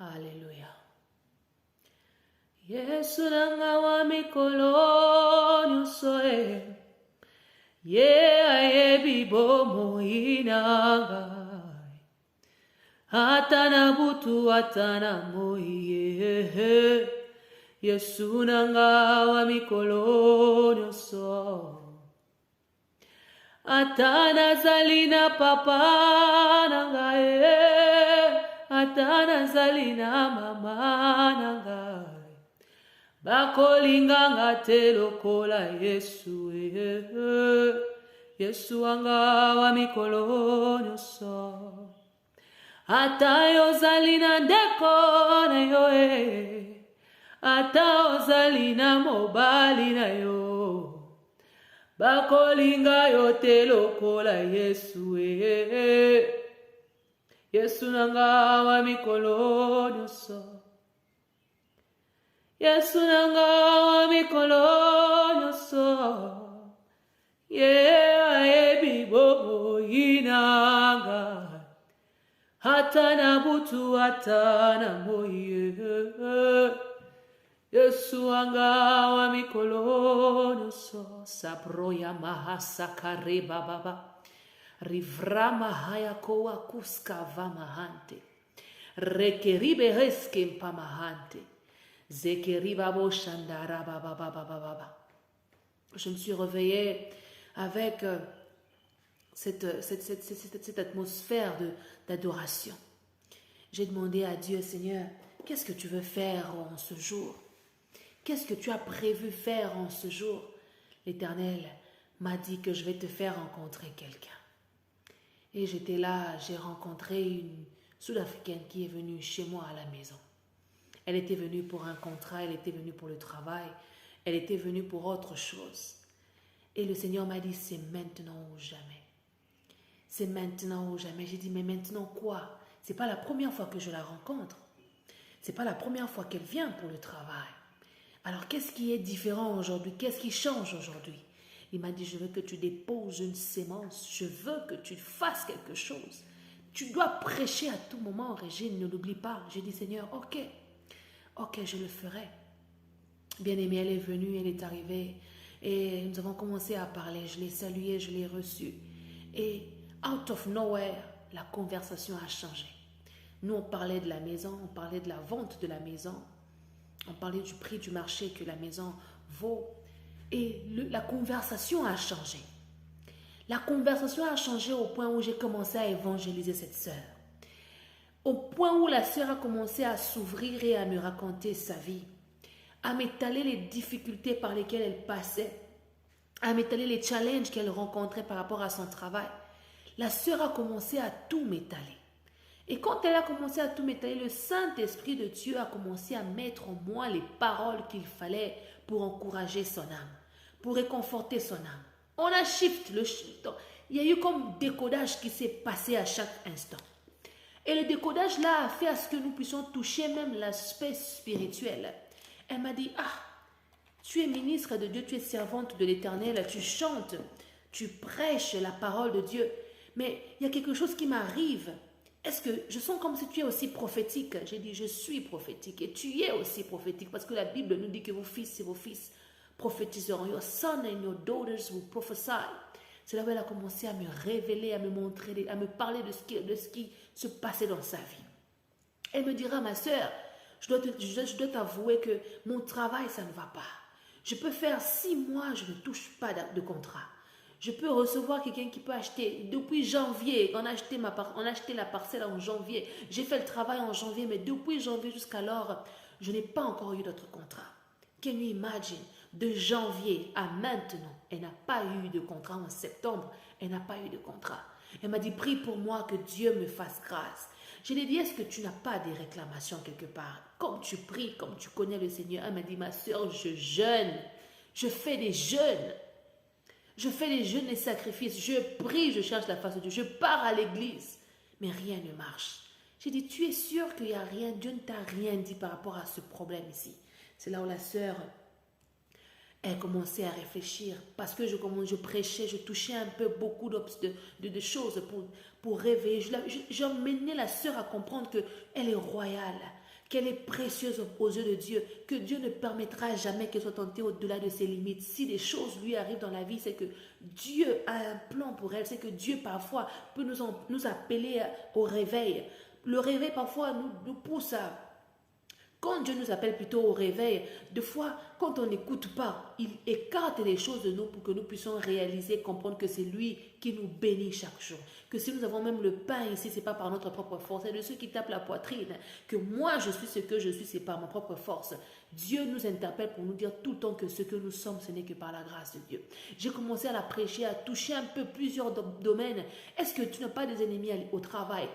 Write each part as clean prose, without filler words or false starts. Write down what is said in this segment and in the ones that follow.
Alléluia. Yesu nanga wa mikolo nyonso e. Ye ayebi bomo inanga. Atana butu atana moye. Yesu nanga wa mikolo nyonso. Atana zalina papa nanga e. Atana zalina mama nanga. Bakolinganga te lokola Yesu e. Yesu anga wa mikolo nyonso. Ata yo zalina ndeko na yo e. Ata ozalina mobali na yo. Bakolinga yo te lokola Yesu e. Yesu nanga wa mikolo nyonso. Yesu nanga wa mikolo nyonso. Ye ayebi bobo inanga. Hatana butu hatana moye. Yesu anga wa mikolo nyonso. Sabroya mahasa kareba baba. Rivra mahaya kowa kuska vamahante. Rekeribe reske mpamahante. Zekeriba bo shandara baba baba baba. Je me suis réveillée avec cette atmosphère d'adoration. J'ai demandé à Dieu, Seigneur, qu'est-ce que tu veux faire en ce jour? Qu'est-ce que tu as prévu faire en ce jour? L'Éternel m'a dit que je vais te faire rencontrer quelqu'un. Et j'étais là, j'ai rencontré une Sud-Africaine qui est venue chez moi à la maison. Elle était venue pour un contrat, elle était venue pour le travail, elle était venue pour autre chose. Et le Seigneur m'a dit, c'est maintenant ou jamais. C'est maintenant ou jamais. J'ai dit, mais maintenant quoi? C'est pas la première fois que je la rencontre. C'est pas la première fois qu'elle vient pour le travail. Alors qu'est-ce qui est différent aujourd'hui? Qu'est-ce qui change aujourd'hui? Il m'a dit, je veux que tu déposes une sémence. Je veux que tu fasses quelque chose. Tu dois prêcher à tout moment, Régine, ne l'oublie pas. J'ai dit, Seigneur, ok, je le ferai. Bien-aimée, elle est venue, elle est arrivée. Et nous avons commencé à parler. Je l'ai saluée, je l'ai reçue. Et out of nowhere, la conversation a changé. Nous, on parlait de la maison, on parlait de la vente de la maison. On parlait du prix du marché que la maison vaut. Et la conversation a changé. La conversation a changé au point où j'ai commencé à évangéliser cette sœur. Au point où la sœur a commencé à s'ouvrir et à me raconter sa vie. À m'étaler les difficultés par lesquelles elle passait. À m'étaler les challenges qu'elle rencontrait par rapport à son travail. La sœur a commencé à tout m'étaler. Et quand elle a commencé à tout m'étaler, le Saint-Esprit de Dieu a commencé à mettre en moi les paroles qu'il fallait pour encourager son âme. Pour réconforter son âme. On a shift. Il y a eu comme décodage qui s'est passé à chaque instant. Et le décodage là a fait à ce que nous puissions toucher même l'aspect spirituel. Elle m'a dit, tu es ministre de Dieu, tu es servante de l'Éternel, tu chantes, tu prêches la parole de Dieu. Mais il y a quelque chose qui m'arrive. Est-ce que je sens comme si tu es aussi prophétique? J'ai dit, je suis prophétique et tu es aussi prophétique parce que la Bible nous dit que vos fils et vos fils prophétiseront. Your son and your daughters will prophesy. C'est là où elle a commencé à me révéler, à me montrer, à me parler de ce qui se passait dans sa vie. Elle me dira, ma soeur, je dois t'avouer que mon travail, ça ne va pas. Je peux faire 6 mois, je ne touche pas de contrat. Je peux recevoir quelqu'un qui peut acheter. Depuis janvier, on a acheté la parcelle en janvier. J'ai fait le travail en janvier, mais depuis janvier jusqu'alors, je n'ai pas encore eu d'autre contrat. Can you imagine? De janvier à maintenant, elle n'a pas eu de contrat. En septembre, elle n'a pas eu de contrat. Elle m'a dit, prie pour moi que Dieu me fasse grâce. Je lui ai dit, est-ce que tu n'as pas des réclamations quelque part? Comme tu pries, comme tu connais le Seigneur. Elle m'a dit, ma soeur, je jeûne. Je fais des jeûnes. Je fais des jeûnes et sacrifices. Je prie, je cherche la face de Dieu. Je pars à l'église. Mais rien ne marche. J'ai dit, tu es sûr qu'il n'y a rien? Dieu ne t'a rien dit par rapport à ce problème ici. C'est là où la sœur, elle commençait à réfléchir. Parce que je prêchais, je touchais un peu beaucoup de choses pour réveiller. J'emmenais la sœur à comprendre qu'elle est royale. qu'elle est précieuse aux yeux de Dieu, que Dieu ne permettra jamais qu'elle soit tentée au-delà de ses limites. Si des choses lui arrivent dans la vie, c'est que Dieu a un plan pour elle, c'est que Dieu parfois peut nous appeler au réveil. Le réveil parfois nous pousse à... Quand Dieu nous appelle plutôt au réveil, des fois, quand on n'écoute pas, il écarte les choses de nous pour que nous puissions réaliser, comprendre que c'est lui qui nous bénit chaque jour. Que si nous avons même le pain ici, ce n'est pas par notre propre force. C'est de ceux qui tapent la poitrine. Que moi, je suis ce que je suis, c'est par ma propre force. Dieu nous interpelle pour nous dire tout le temps que ce que nous sommes, ce n'est que par la grâce de Dieu. J'ai commencé à la prêcher, à toucher un peu plusieurs domaines. Est-ce que tu n'as pas des ennemis au travail,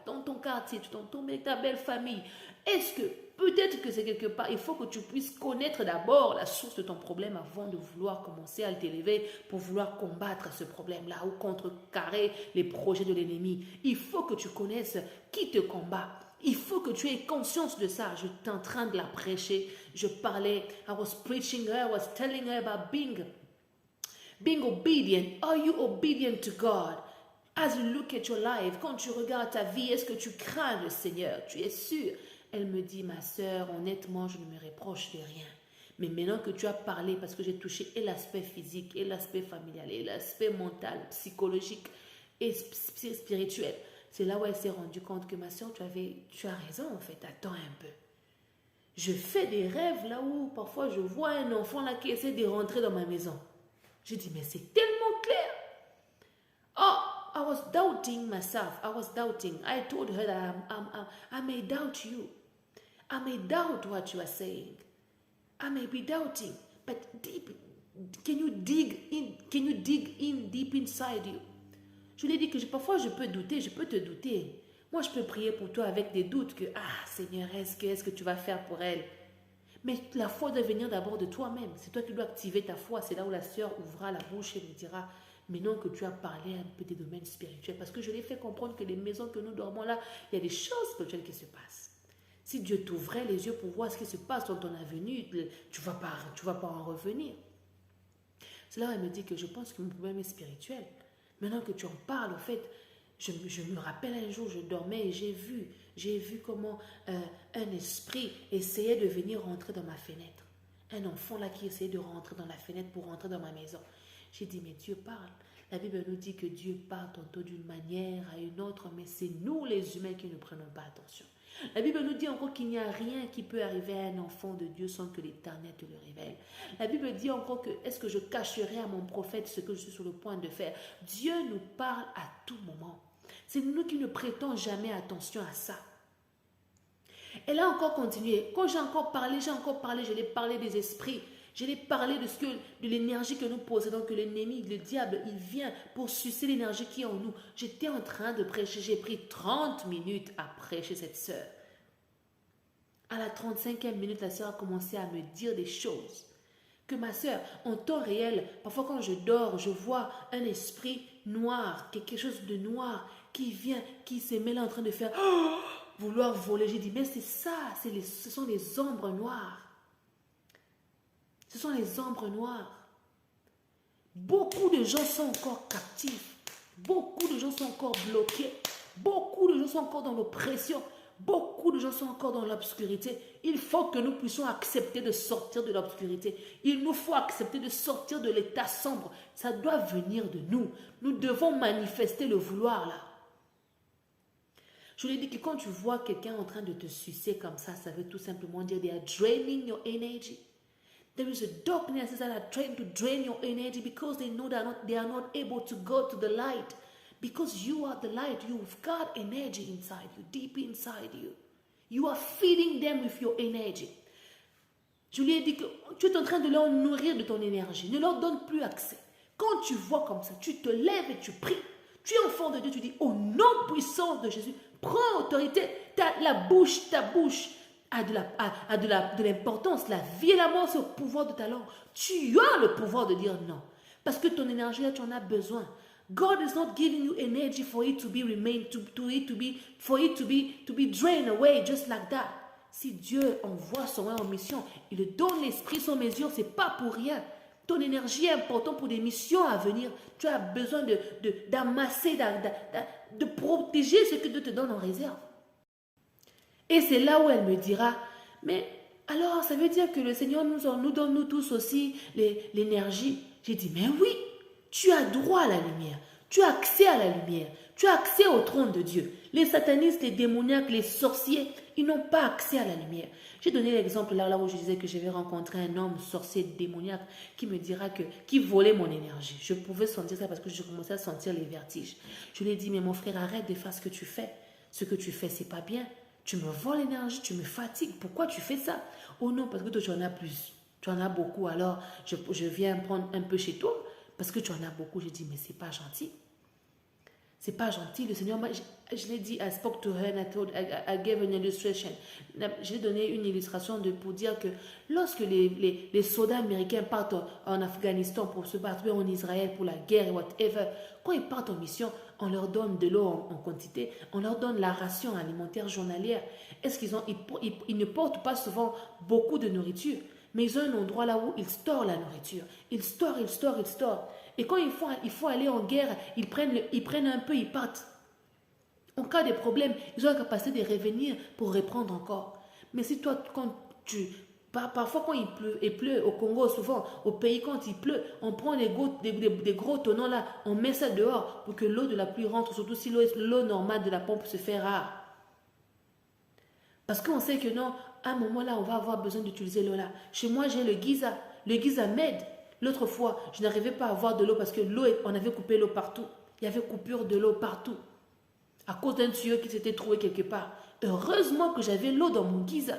dans ton quartier, tu t'entoures avec ta belle famille? Est-ce que peut-être que c'est quelque part, il faut que tu puisses connaître d'abord la source de ton problème avant de vouloir commencer à t'élever pour vouloir combattre ce problème-là ou contrecarrer les projets de l'ennemi. Il faut que tu connaisses qui te combat. Il faut que tu aies conscience de ça. Je suis en train de la prêcher. Je parlais, I was preaching her, I was telling her about being obedient. Are you obedient to God? As you look at your life, quand tu regardes ta vie, est-ce que tu crains le Seigneur? Tu es sûr? Elle me dit, ma sœur, honnêtement, je ne me reproche de rien. Mais maintenant que tu as parlé, parce que j'ai touché et l'aspect physique, et l'aspect familial, et l'aspect mental, psychologique et spirituel, c'est là où elle s'est rendue compte que ma sœur, tu as raison en fait, attends un peu. Je fais des rêves là où parfois je vois un enfant là qui essaie de rentrer dans ma maison. Je dis, mais c'est tellement clair. Oh, I was doubting myself. I was doubting. I told her that I may doubt you. I may doubt what you are saying. I may be doubting, but deep, can you dig in deep inside you? Je lui ai dit que parfois je peux douter, je peux te douter. Moi, je peux prier pour toi avec des doutes que, Seigneur, est-ce que tu vas faire pour elle? Mais la foi doit venir d'abord de toi-même. C'est toi qui dois activer ta foi. C'est là où la sœur ouvrira la bouche et me dira, maintenant que tu as parlé un peu des domaines spirituels, parce que je l'ai fait comprendre que les maisons que nous dormons là, il y a des choses spirituelles qui se passent. Si Dieu t'ouvrait les yeux pour voir ce qui se passe dans ton avenir, tu vas pas en revenir. C'est là où elle me dit que je pense que mon problème est spirituel. Maintenant que tu en parles, en fait, je me rappelle un jour, je dormais et j'ai vu comment un esprit essayait de venir rentrer dans ma fenêtre. Un enfant là qui essayait de rentrer dans la fenêtre pour rentrer dans ma maison. J'ai dit, mais Dieu parle. La Bible nous dit que Dieu parle tantôt d'une manière à une autre, mais c'est nous les humains qui ne prenons pas attention. La Bible nous dit encore qu'il n'y a rien qui peut arriver à un enfant de Dieu sans que l'Éternel te le révèle. La Bible dit encore que est-ce que je cacherai à mon prophète ce que je suis sur le point de faire? Dieu nous parle à tout moment. C'est nous qui ne prêtons jamais attention à ça. Elle a encore continué. Quand j'ai encore parlé, je l'ai parlé des esprits. Je l'ai parlé de l'énergie que nous possédons, que l'ennemi, le diable, il vient pour sucer l'énergie qui est en nous. J'étais en train de prêcher, j'ai pris 30 minutes à prêcher cette sœur. À la 35e minute, la sœur a commencé à me dire des choses. Que ma sœur, en temps réel, parfois quand je dors, je vois un esprit noir, quelque chose de noir qui vient, qui se mêle en train de faire vouloir voler. J'ai dit, mais c'est ça, ce sont les ombres noires. Ce sont les ombres noires. Beaucoup de gens sont encore captifs. Beaucoup de gens sont encore bloqués. Beaucoup de gens sont encore dans l'oppression. Beaucoup de gens sont encore dans l'obscurité. Il faut que nous puissions accepter de sortir de l'obscurité. Il nous faut accepter de sortir de l'état sombre. Ça doit venir de nous. Nous devons manifester le vouloir là. Je lui ai dit que quand tu vois quelqu'un en train de te sucer comme ça veut tout simplement dire they are draining your energy. There is a darkness that are trying to drain your energy because they know they are not able to go to the light. Because you are the light, you've got energy inside you, deep inside you. You are feeding them with your energy. Je lui ai dit que tu es en train de leur nourrir de ton énergie. Ne leur donne plus accès. Quand tu vois comme ça, tu te lèves et tu pries. Tu es enfant de Dieu, tu dis au nom puissant de Jésus, prends autorité. Ta bouche a de l'importance. La vie et la mort, c'est au pouvoir de ta langue. Tu as le pouvoir de dire non. Parce que ton énergie, là, tu en as besoin. God is not giving you energy for it to be drained away just like that. Si Dieu envoie son roi en mission, il donne l'esprit sans mesure, c'est pas pour rien. Ton énergie est importante pour des missions à venir. Tu as besoin d'amasser, de protéger ce que Dieu te donne en réserve. Et c'est là où elle me dira, mais alors ça veut dire que le Seigneur nous donne nous tous aussi l'énergie. J'ai dit, mais oui, tu as droit à la lumière, tu as accès à la lumière, tu as accès au trône de Dieu. Les satanistes, les démoniaques, les sorciers, ils n'ont pas accès à la lumière. J'ai donné l'exemple là où je disais que j'avais rencontré un homme sorcier démoniaque qui me dira qui volait mon énergie. Je pouvais sentir ça parce que je commençais à sentir les vertiges. Je lui ai dit, mais mon frère, arrête de faire ce que tu fais. Ce que tu fais, c'est pas bien. Tu me voles l'énergie, tu me fatigues. Pourquoi tu fais ça? Oh non, parce que toi, tu en as plus. Tu en as beaucoup, alors je viens prendre un peu chez toi parce que tu en as beaucoup. J'ai dit, mais c'est pas gentil. C'est pas gentil. Le Seigneur, je l'ai dit, I spoke to her and I gave an illustration. J'ai donné une illustration pour dire que lorsque les soldats américains partent en Afghanistan pour se battre, en Israël pour la guerre et whatever, quand ils partent en mission, on leur donne de l'eau en quantité, on leur donne la ration alimentaire journalière. Est-ce ils ne portent pas souvent beaucoup de nourriture, mais ils ont un endroit là où ils storent la nourriture. Ils storent. Et quand il faut aller en guerre, ils prennent un peu, ils partent. En cas de problème, ils ont la capacité de revenir pour reprendre encore. Mais si toi, parfois quand il pleut au Congo, souvent au pays quand il pleut, on prend des gros tonneaux là, on met ça dehors pour que l'eau de la pluie rentre, surtout si l'eau normale de la pompe se fait rare. Parce qu'on sait que non, à un moment là, on va avoir besoin d'utiliser l'eau là. Chez moi, j'ai le Giza. Le Giza m'aide. L'autre fois, je n'arrivais pas à avoir de l'eau parce que on avait coupé l'eau partout. Il y avait coupure de l'eau partout. À cause d'un tuyau qui s'était trouvé quelque part. Heureusement que j'avais l'eau dans mon Giza.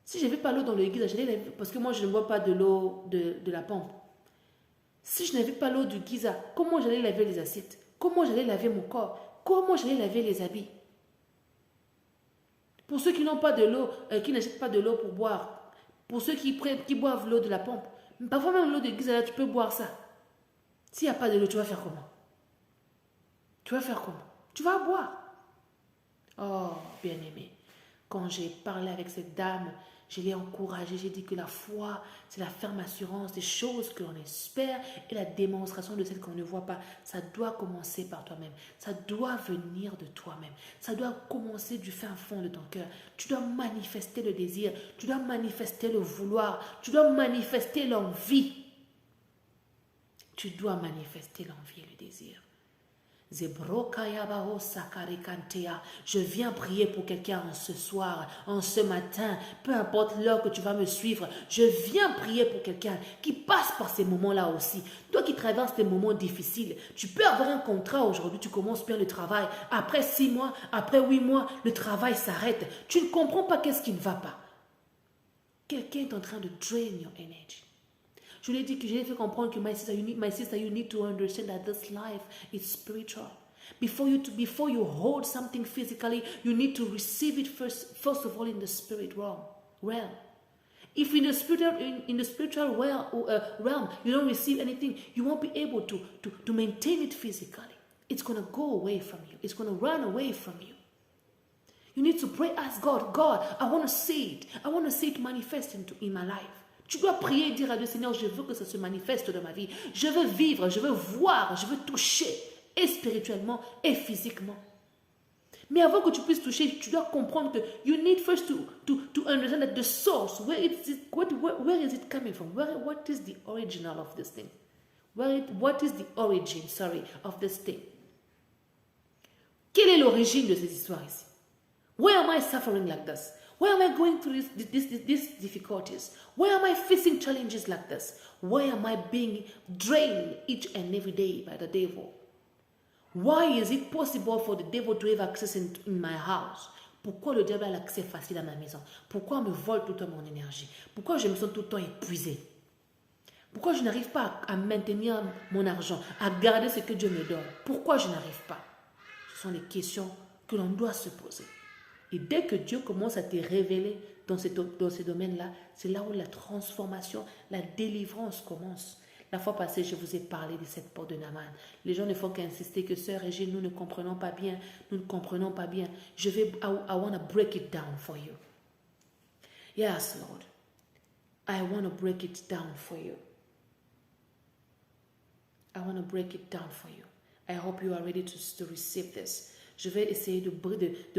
Si je n'avais pas l'eau dans le Giza, parce que moi je ne bois pas de l'eau de la pompe. Si je n'avais pas l'eau du Giza, comment j'allais laver les assiettes? Comment j'allais laver mon corps? Comment j'allais laver les habits? Pour ceux qui n'ont pas de l'eau, qui n'achètent pas de l'eau pour boire, pour ceux qui boivent l'eau de la pompe, parfois même l'eau de Giza, tu peux boire ça. S'il n'y a pas de l'eau, tu vas faire comment? Tu vas faire comment? Tu vas boire. Oh, bien-aimé, quand j'ai parlé avec cette dame, je l'ai encouragée, j'ai dit que la foi, c'est la ferme assurance des choses que l'on espère et la démonstration de celles qu'on ne voit pas. Ça doit commencer par toi-même. Ça doit venir de toi-même. Ça doit commencer du fin fond de ton cœur. Tu dois manifester le désir. Tu dois manifester le vouloir. Tu dois manifester l'envie. Tu dois manifester l'envie et le désir. Je viens prier pour quelqu'un en ce soir, en ce matin, peu importe l'heure que tu vas me suivre. Je viens prier pour quelqu'un qui passe par ces moments-là aussi. Toi qui traverses des moments difficiles, tu peux avoir un contrat aujourd'hui, tu commences bien le travail. Après 6 mois, après 8 mois, le travail s'arrête. Tu ne comprends pas qu'est-ce qui ne va pas. Quelqu'un est en train de drain your energy. Je lui ai dit que j'ai fait comprendre que my sister, you need to understand that this life is spiritual. Before you hold something physically, you need to receive it first of all in the spirit realm. If in the spiritual realm you don't receive anything, you won't be able to maintain it physically. It's going to go away from you. It's going to run away from you. You need to pray, ask God, I want to see it. I want to see it manifest in my life. Tu dois prier et dire à Dieu, Seigneur, je veux que ça se manifeste dans ma vie. Je veux vivre, je veux voir, je veux toucher, et spirituellement et physiquement. Mais avant que tu puisses toucher, tu dois comprendre que you need first to understand that the source, where is it coming from? What is the original of this thing? What is the origin, of this thing? Quelle est l'origine de ces histoires ici? Why am I suffering like this? Why am I going through these difficulties? Why am I facing challenges like this? Why am I being drained each and every day by the devil? Why is it possible for the devil to have access in my house? Pourquoi le diable a l'accès facile à ma maison? Pourquoi on me vole tout le temps mon énergie? Pourquoi je me sens tout le temps épuisé? Pourquoi je n'arrive pas à maintenir mon argent, à garder ce que Dieu me donne? Pourquoi je n'arrive pas? Ce sont les questions que l'on doit se poser. Et dès que Dieu commence à te révéler dans ces domaines-là, c'est là où la transformation, la délivrance commence. La fois passée, je vous ai parlé de cette porte de Naaman. Les gens ne font qu'insister que Sœur Régine, nous ne comprenons pas bien. I want to break it down for you. Yes, Lord. I want to break it down for you. I want to break it down for you. I hope you are ready to receive this. Je vais essayer de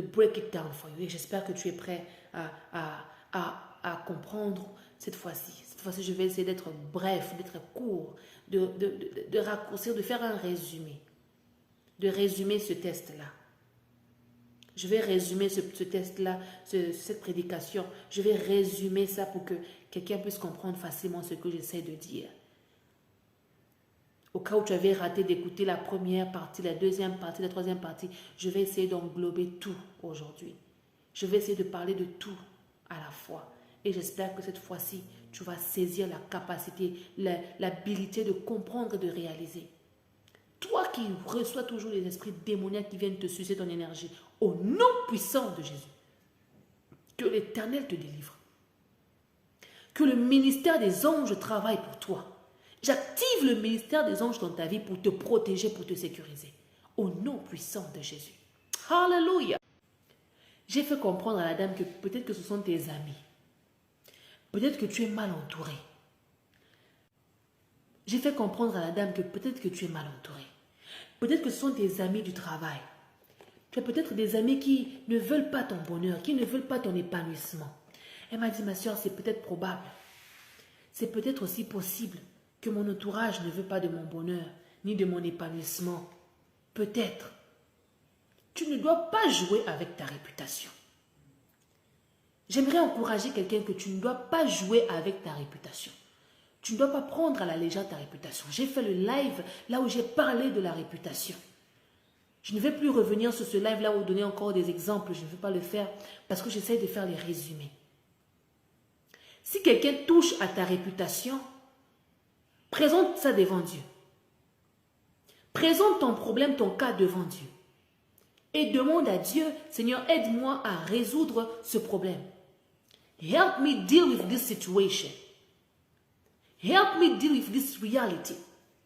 break it down for you. Et j'espère que tu es prêt à comprendre cette fois-ci. Cette fois-ci, je vais essayer d'être bref, d'être court, de raccourcir, de faire un résumé. De résumer ce test-là. Je vais résumer ce test-là, cette prédication. Je vais résumer ça pour que quelqu'un puisse comprendre facilement ce que j'essaie de dire. Au cas où tu avais raté d'écouter la première partie, la deuxième partie, la troisième partie, je vais essayer d'englober tout aujourd'hui. Je vais essayer de parler de tout à la fois. Et j'espère que cette fois-ci, tu vas saisir la capacité, l'habilité de comprendre et de réaliser. Toi qui reçois toujours les esprits démoniaques qui viennent te sucer ton énergie, au nom puissant de Jésus, que l'Éternel te délivre. Que le ministère des anges travaille pour toi. J'active le ministère des anges dans ta vie pour te protéger, pour te sécuriser. Au nom puissant de Jésus. Alléluia. J'ai fait comprendre à la dame que peut-être que ce sont tes amis. Peut-être que tu es mal entouré. J'ai fait comprendre à la dame que peut-être que tu es mal entouré. Peut-être que ce sont tes amis du travail. Tu as peut-être des amis qui ne veulent pas ton bonheur, qui ne veulent pas ton épanouissement. Elle m'a dit, ma soeur, c'est peut-être probable. C'est peut-être aussi possible que mon entourage ne veut pas de mon bonheur, ni de mon épanouissement. Peut-être. Tu ne dois pas jouer avec ta réputation. J'aimerais encourager quelqu'un que tu ne dois pas jouer avec ta réputation. Tu ne dois pas prendre à la légère ta réputation. J'ai fait le live là où j'ai parlé de la réputation. Je ne vais plus revenir sur ce live là où donner encore des exemples. Je ne veux pas le faire parce que j'essaie de faire les résumés. Si quelqu'un touche à ta réputation, présente ça devant Dieu. Présente ton problème, ton cas devant Dieu. Et demande à Dieu, Seigneur, aide-moi à résoudre ce problème. Help me deal with this situation. Help me deal with this reality.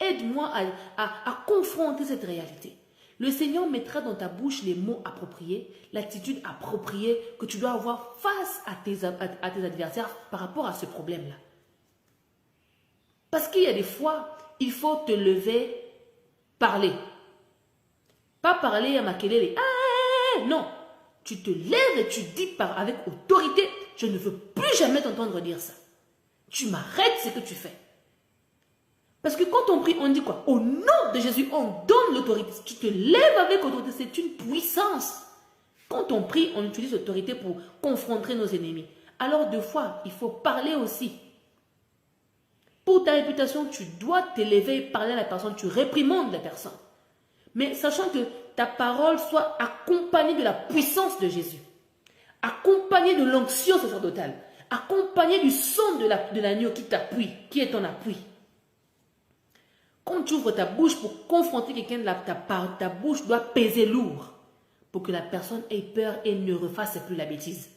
Aide-moi à confronter cette réalité. Le Seigneur mettra dans ta bouche les mots appropriés, l'attitude appropriée que tu dois avoir face à tes adversaires par rapport à ce problème-là. Parce qu'il y a des fois, il faut te lever, parler. Pas parler à makelele. Ah, non. Tu te lèves et tu dis avec autorité, je ne veux plus jamais t'entendre dire ça. Tu m'arrêtes ce que tu fais. Parce que quand on prie, on dit quoi? Au nom de Jésus, on donne l'autorité. Tu te lèves avec autorité, c'est une puissance. Quand on prie, on utilise l'autorité pour confronter nos ennemis. Alors, deux fois, il faut parler aussi. Pour ta réputation, tu dois t'élever et parler à la personne, tu réprimandes la personne. Mais sachant que ta parole soit accompagnée de la puissance de Jésus, accompagnée de l'onction sacerdotale, accompagnée du son de l'agneau qui t'appuie, qui est ton appui. Quand tu ouvres ta bouche pour confronter quelqu'un, ta bouche doit peser lourd pour que la personne ait peur et ne refasse plus la bêtise.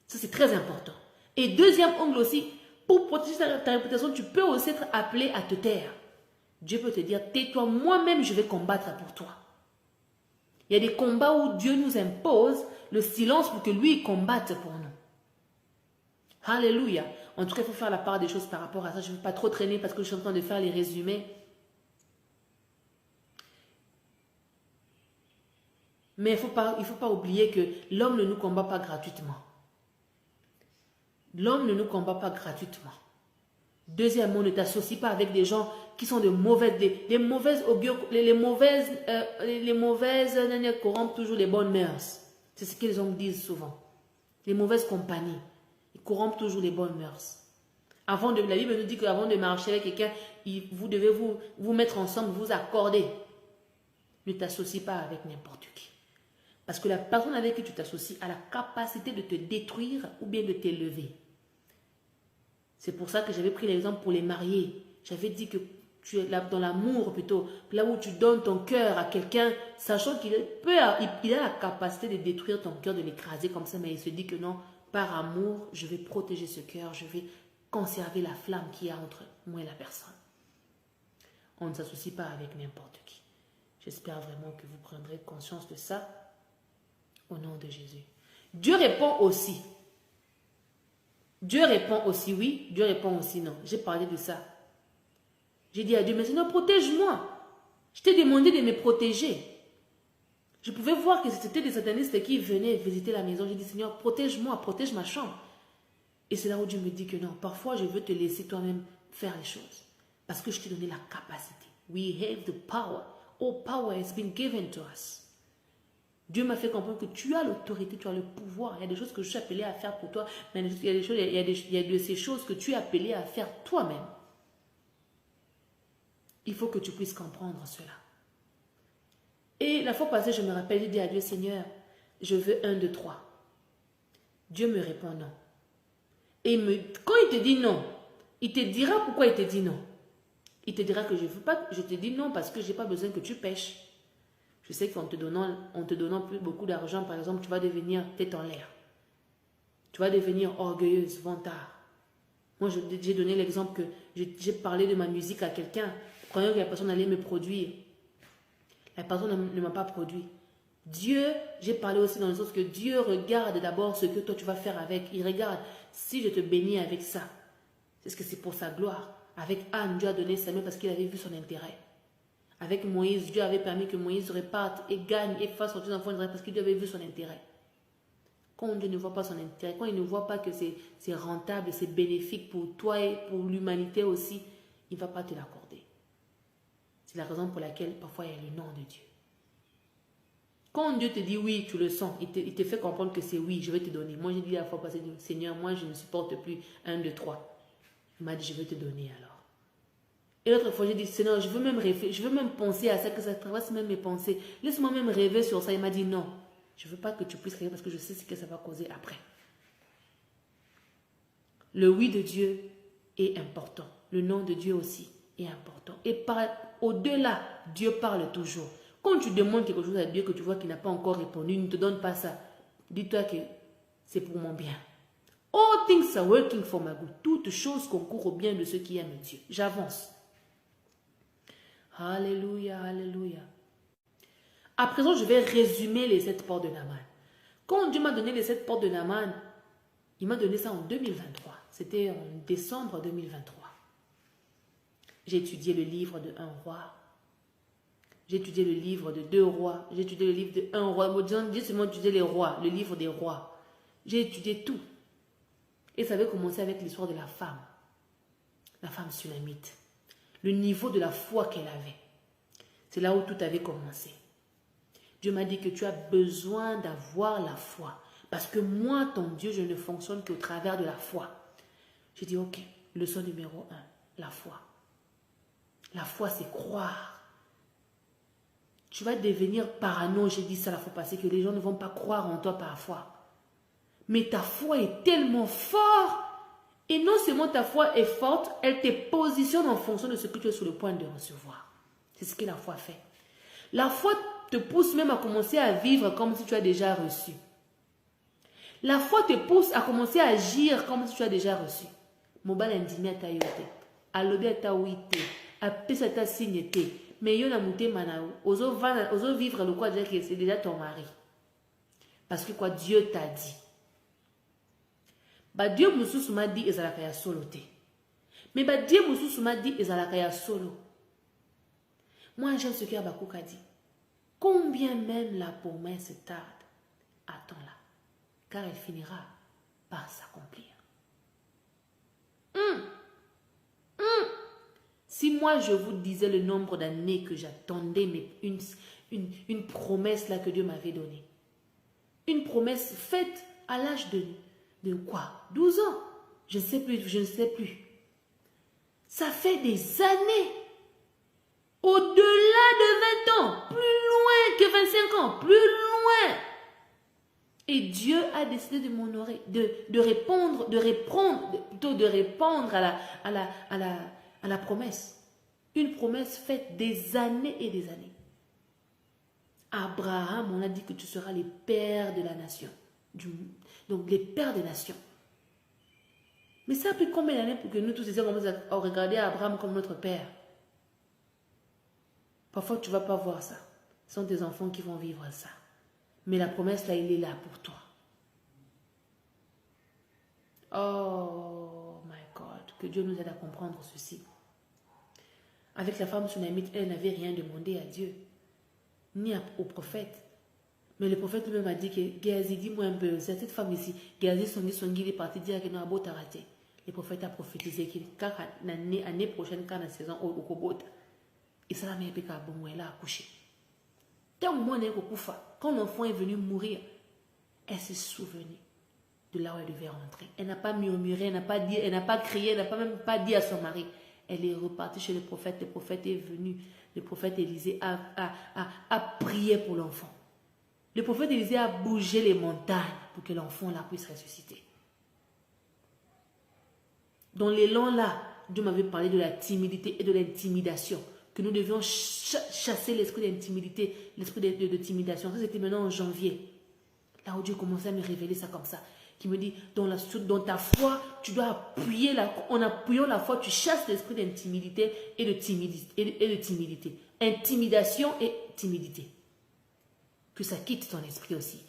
Ça, c'est très important. Et deuxième angle aussi, pour protéger ta réputation, tu peux aussi être appelé à te taire. Dieu peut te dire, tais-toi, moi-même je vais combattre pour toi. Il y a des combats où Dieu nous impose le silence pour que lui combatte pour nous. Alléluia. En tout cas, il faut faire la part des choses par rapport à ça. Je ne veux pas trop traîner parce que je suis en train de faire les résumés. Mais il faut pas oublier que l'homme ne nous combat pas gratuitement. L'homme ne nous combat pas gratuitement. Deuxièmement, ne t'associe pas avec des gens qui sont de mauvaises, les mauvaises augures, les mauvaises corrompent toujours les bonnes mœurs. C'est ce que les hommes disent souvent. Les mauvaises compagnies, ils corrompent toujours les bonnes mœurs. La Bible nous dit qu'avant de marcher avec quelqu'un, vous devez vous mettre ensemble, vous accorder. Ne t'associe pas avec n'importe qui. Parce que la personne avec qui tu t'associes a la capacité de te détruire ou bien de t'élever. C'est pour ça que j'avais pris l'exemple pour les mariés. J'avais dit que tu es là dans l'amour plutôt, là où tu donnes ton cœur à quelqu'un, sachant qu'il a la capacité de détruire ton cœur, de l'écraser comme ça, mais il se dit que non, par amour, je vais protéger ce cœur, je vais conserver la flamme qu'il y a entre moi et la personne. On ne s'associe pas avec n'importe qui. J'espère vraiment que vous prendrez conscience de ça au nom de Jésus. Dieu répond aussi. Dieu répond aussi oui, Dieu répond aussi non. J'ai parlé de ça. J'ai dit à Dieu, mais Seigneur, protège-moi. Je t'ai demandé de me protéger. Je pouvais voir que c'était des satanistes qui venaient visiter la maison. J'ai dit, Seigneur, protège-moi, protège ma chambre. Et c'est là où Dieu me dit que non, parfois je veux te laisser toi-même faire les choses. Parce que je t'ai donné la capacité. We have the power. All power has been given to us. Dieu m'a fait comprendre que tu as l'autorité, tu as le pouvoir. Il y a des choses que je suis appelé à faire pour toi, mais il y a de ces choses que tu es appelé à faire toi-même. Il faut que tu puisses comprendre cela. Et la fois passée, je me rappelle, j'ai dit à Dieu, Seigneur, je veux 1, 2, 3. Dieu me répond non. Et quand il te dit non, il te dira pourquoi il te dit non. Il te dira que je veux pas, je te dis non parce que je n'ai pas besoin que tu pêches. Je sais qu'en te donnant plus beaucoup d'argent, par exemple, tu vas devenir tête en l'air. Tu vas devenir orgueilleuse, vantard. Moi, j'ai donné l'exemple que j'ai parlé de ma musique à quelqu'un, croyant que la personne allait me produire. La personne ne m'a pas produit. Dieu, j'ai parlé aussi dans le sens que Dieu regarde d'abord ce que toi tu vas faire avec. Il regarde si je te bénis avec ça. C'est ce que c'est pour sa gloire. Avec Anne, Dieu a donné Samuel parce qu'il avait vu son intérêt. Avec Moïse, Dieu avait permis que Moïse reparte et gagne et fasse sortir l'enfant d'Israël parce que Dieu avait vu son intérêt. Quand Dieu ne voit pas son intérêt, quand il ne voit pas que c'est rentable, c'est bénéfique pour toi et pour l'humanité aussi, il ne va pas te l'accorder. C'est la raison pour laquelle parfois il y a le nom de Dieu. Quand Dieu te dit oui, tu le sens, il te fait comprendre que c'est oui, je vais te donner. Moi j'ai dit la fois passée, Seigneur, moi je ne supporte plus 1, 2, 3. Il m'a dit, je vais te donner alors. Et l'autre fois, j'ai dit, Seigneur, je veux même rêver, je veux même penser à ça, que ça traverse même mes pensées. Laisse-moi même rêver sur ça. Il m'a dit, non, je ne veux pas que tu puisses rêver parce que je sais ce que ça va causer après. Le oui de Dieu est important. Le non de Dieu aussi est important. Et au-delà, Dieu parle toujours. Quand tu demandes quelque chose à Dieu que tu vois qu'il n'a pas encore répondu, il ne te donne pas ça. Dis-toi que c'est pour mon bien. All things are working for my good. Toutes choses concourent au bien de ceux qui aiment Dieu. J'avance. Alléluia, alléluia. À présent, je vais résumer les 7 portes de Naaman. Quand Dieu m'a donné les 7 portes de Naaman, il m'a donné ça en 2023. C'était en décembre 2023. J'ai étudié le livre de 1 roi. J'ai étudié le livre de 2 rois. J'ai étudié le livre de 1 roi. J'ai seulement étudié les rois, le livre des rois. J'ai étudié tout. Et ça avait commencé avec l'histoire de la femme sunamite. Le niveau de la foi qu'elle avait. C'est là où tout avait commencé. Dieu m'a dit que tu as besoin d'avoir la foi. Parce que moi, ton Dieu, je ne fonctionne qu'au travers de la foi. J'ai dit, ok, leçon numéro 1, la foi. La foi, c'est croire. Tu vas devenir parano, j'ai dit ça la fois passée, que les gens ne vont pas croire en toi par la foi. Mais ta foi est tellement forte. Et non seulement ta foi est forte, elle te positionne en fonction de ce que tu es sur le point de recevoir. C'est ce que la foi fait. La foi te pousse même à commencer à vivre comme si tu as déjà reçu. La foi te pousse à commencer à agir comme si tu as déjà reçu. Mobile indimi à ta yote. Alode à ta ouite. À pesa ta signete. Mais yon a mouté manao. Oso vivre le quoi dire que c'est déjà ton mari. Parce que quoi, Dieu t'a dit. Ba Dieu mususu m'a dit ezalaka ya solo te. Mais ba Dieu mususu m'a dit ezalaka ya solo. Moi j'aime ce qu'Habakkuk a dit. Combien même la promesse tarde, attends-la, car elle finira par s'accomplir. Si moi je vous disais le nombre d'années que j'attendais, mais une promesse là que Dieu m'avait donnée. Une promesse faite à l'âge de quoi? 12 ans. Je ne sais plus. Ça fait des années. Au-delà de 20 ans. Plus loin que 25 ans. Plus loin. Et Dieu a décidé de m'honorer. De répondre à la promesse. Une promesse faite des années et des années. Abraham, on a dit que tu seras les pères de la nation. Donc les pères des nations. Mais ça a pris combien d'années pour que nous tous ici commençons à regarder Abraham comme notre père? Parfois tu ne vas pas voir ça. Ce sont tes enfants qui vont vivre ça. Mais la promesse là, il est là pour toi. Oh my God, que Dieu nous aide à comprendre ceci. Avec la femme sunamite, elle n'avait rien demandé à Dieu, ni au prophète. Mais le prophète lui-même a dit que Géasi, dis-moi un peu, c'est cette femme ici. Géasi, son il est parti dire que non, beau raté. Le prophète a prophétisé qu'il l'année prochaine, quand la saison au Kobota, il sera même pas bon, elle a accouché. Quand l'enfant est venu mourir, elle s'est souvenue de là où elle devait rentrer. Elle n'a pas murmuré, elle n'a pas dit, elle n'a pas crié, elle n'a pas même pas dit à son mari. Elle est repartie chez le prophète est venu. Le prophète Élisée a prié pour l'enfant. Le prophète Élisée a bougé les montagnes pour que l'enfant là puisse ressusciter. Dans l'élan là, Dieu m'avait parlé de la timidité et de l'intimidation. Que nous devions chasser l'esprit d'intimidité, l'esprit de timidation. Ça, c'était maintenant en janvier. Là où Dieu commençait à me révéler ça comme ça. Qui me dit, dans ta foi, tu dois appuyer, en appuyant la foi, tu chasses l'esprit d'intimidité et de timidité. Intimidation et timidité. Que ça quitte ton esprit aussi.